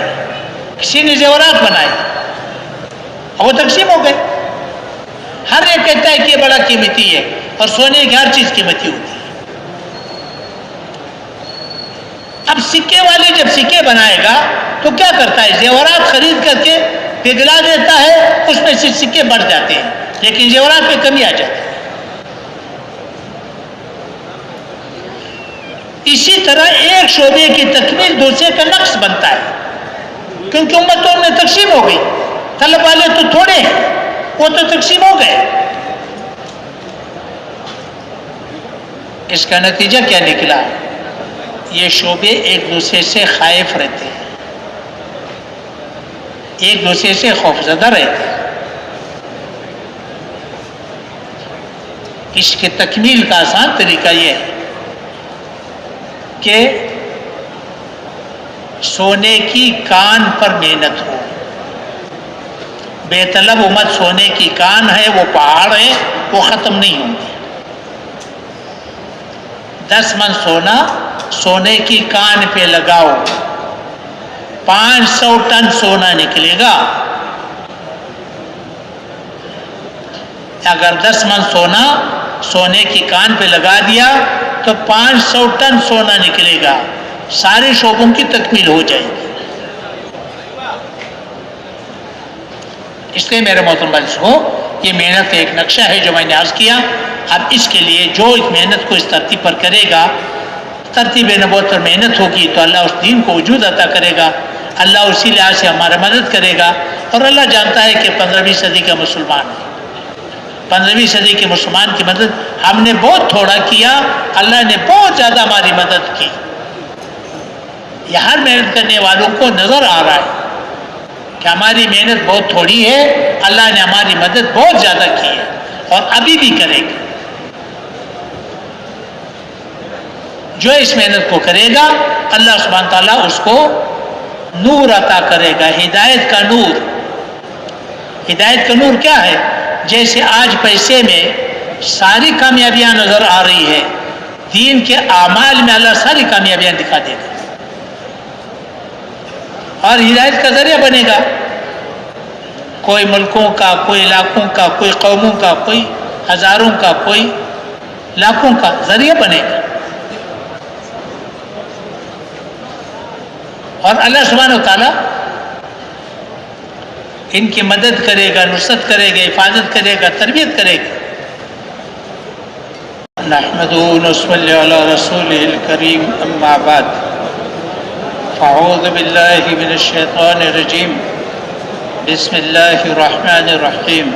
کسی نے زیورات بنائے، اور وہ تقسیم ہو گئے. ہر ایک کہتا ہے کہ یہ بڑا قیمتی ہے، اور سونے کی ہر چیز قیمتی ہوتی ہے. اب سکے والی جب سکے بنائے گا تو کیا کرتا ہے؟ زیورات خرید کر کے پگھلا دیتا ہے، اس میں سے سکے بڑھ جاتے ہیں لیکن زیورات میں کمی آ جاتی ہے. اسی طرح ایک شعبے کی تکمیل دوسرے کا نقص بنتا ہے، کیونکہ امتوں میں تقسیم ہو گئی. طلب والے تو تھوڑے ہیں، وہ تو تقسیم ہو گئے. اس کا نتیجہ کیا نکلا؟ یہ شعبے ایک دوسرے سے خائف رہتے ہیں، ایک دوسرے سے خوفزدہ رہتے ہیں. اس کے تکمیل کا آسان طریقہ یہ ہے کہ سونے کی کان پر محنت ہو. بے طلب امت سونے کی کان ہے، وہ پہاڑ ہے، وہ ختم نہیں ہوں گے. 10 من سونا سونے کی کان پہ لگاؤ، 500 ٹن سونا نکلے گا. اگر 10 من سونا سونے کی کان پہ لگا دیا تو 500 ٹن سونا نکلے گا. سارے شعبوں کی تکمیل ہو جائے گی. اس لیے میرے محترم بھائیو، یہ محنت کا ایک نقشہ ہے جو میں نے عرض کیا. اب اس کے لیے جو اس محنت کو اس ترتیب پر کرے گا، ترتیب نبوت پر محنت ہوگی تو اللہ اس دین کو وجود عطا کرے گا. اللہ اسی لحاظ سے ہمارا مدد کرے گا. اور اللہ جانتا ہے کہ 15ویں صدی کا مسلمان ہے. 15ویں صدی کے مسلمان کی مدد ہم نے بہت تھوڑا کیا، اللہ نے بہت زیادہ ہماری مدد کی. یہ ہر محنت کرنے والوں کو نظر آ رہا ہے کہ ہماری محنت بہت تھوڑی ہے، اللہ نے ہماری مدد بہت زیادہ کی ہے اور ابھی بھی کرے گا. جو اس محنت کو کرے گا اللہ سبحانہ تعالیٰ اس کو نور عطا کرے گا، ہدایت کا نور. ہدایت کا نور کیا ہے؟ جیسے آج پیسے میں ساری کامیابیاں نظر آ رہی ہے، دین کے اعمال میں اللہ ساری کامیابیاں دکھا دے گا اور ہدایت کا ذریعہ بنے گا. کوئی ملکوں کا، کوئی علاقوں کا، کوئی قوموں کا، کوئی ہزاروں کا، کوئی لاکھوں کا ذریعہ بنے گا. اور اللہ سبحانہ و تعالیٰ ان کی مدد کرے گا، نصرت کرے گا، حفاظت کرے گا، تربیت کرے گا. نحمدہ ونصلی علی رسولہ الکریم، اما بعد فاعوذ باللہ من الشیطان الرجیم، بسم اللہ الرحمن الرحیم.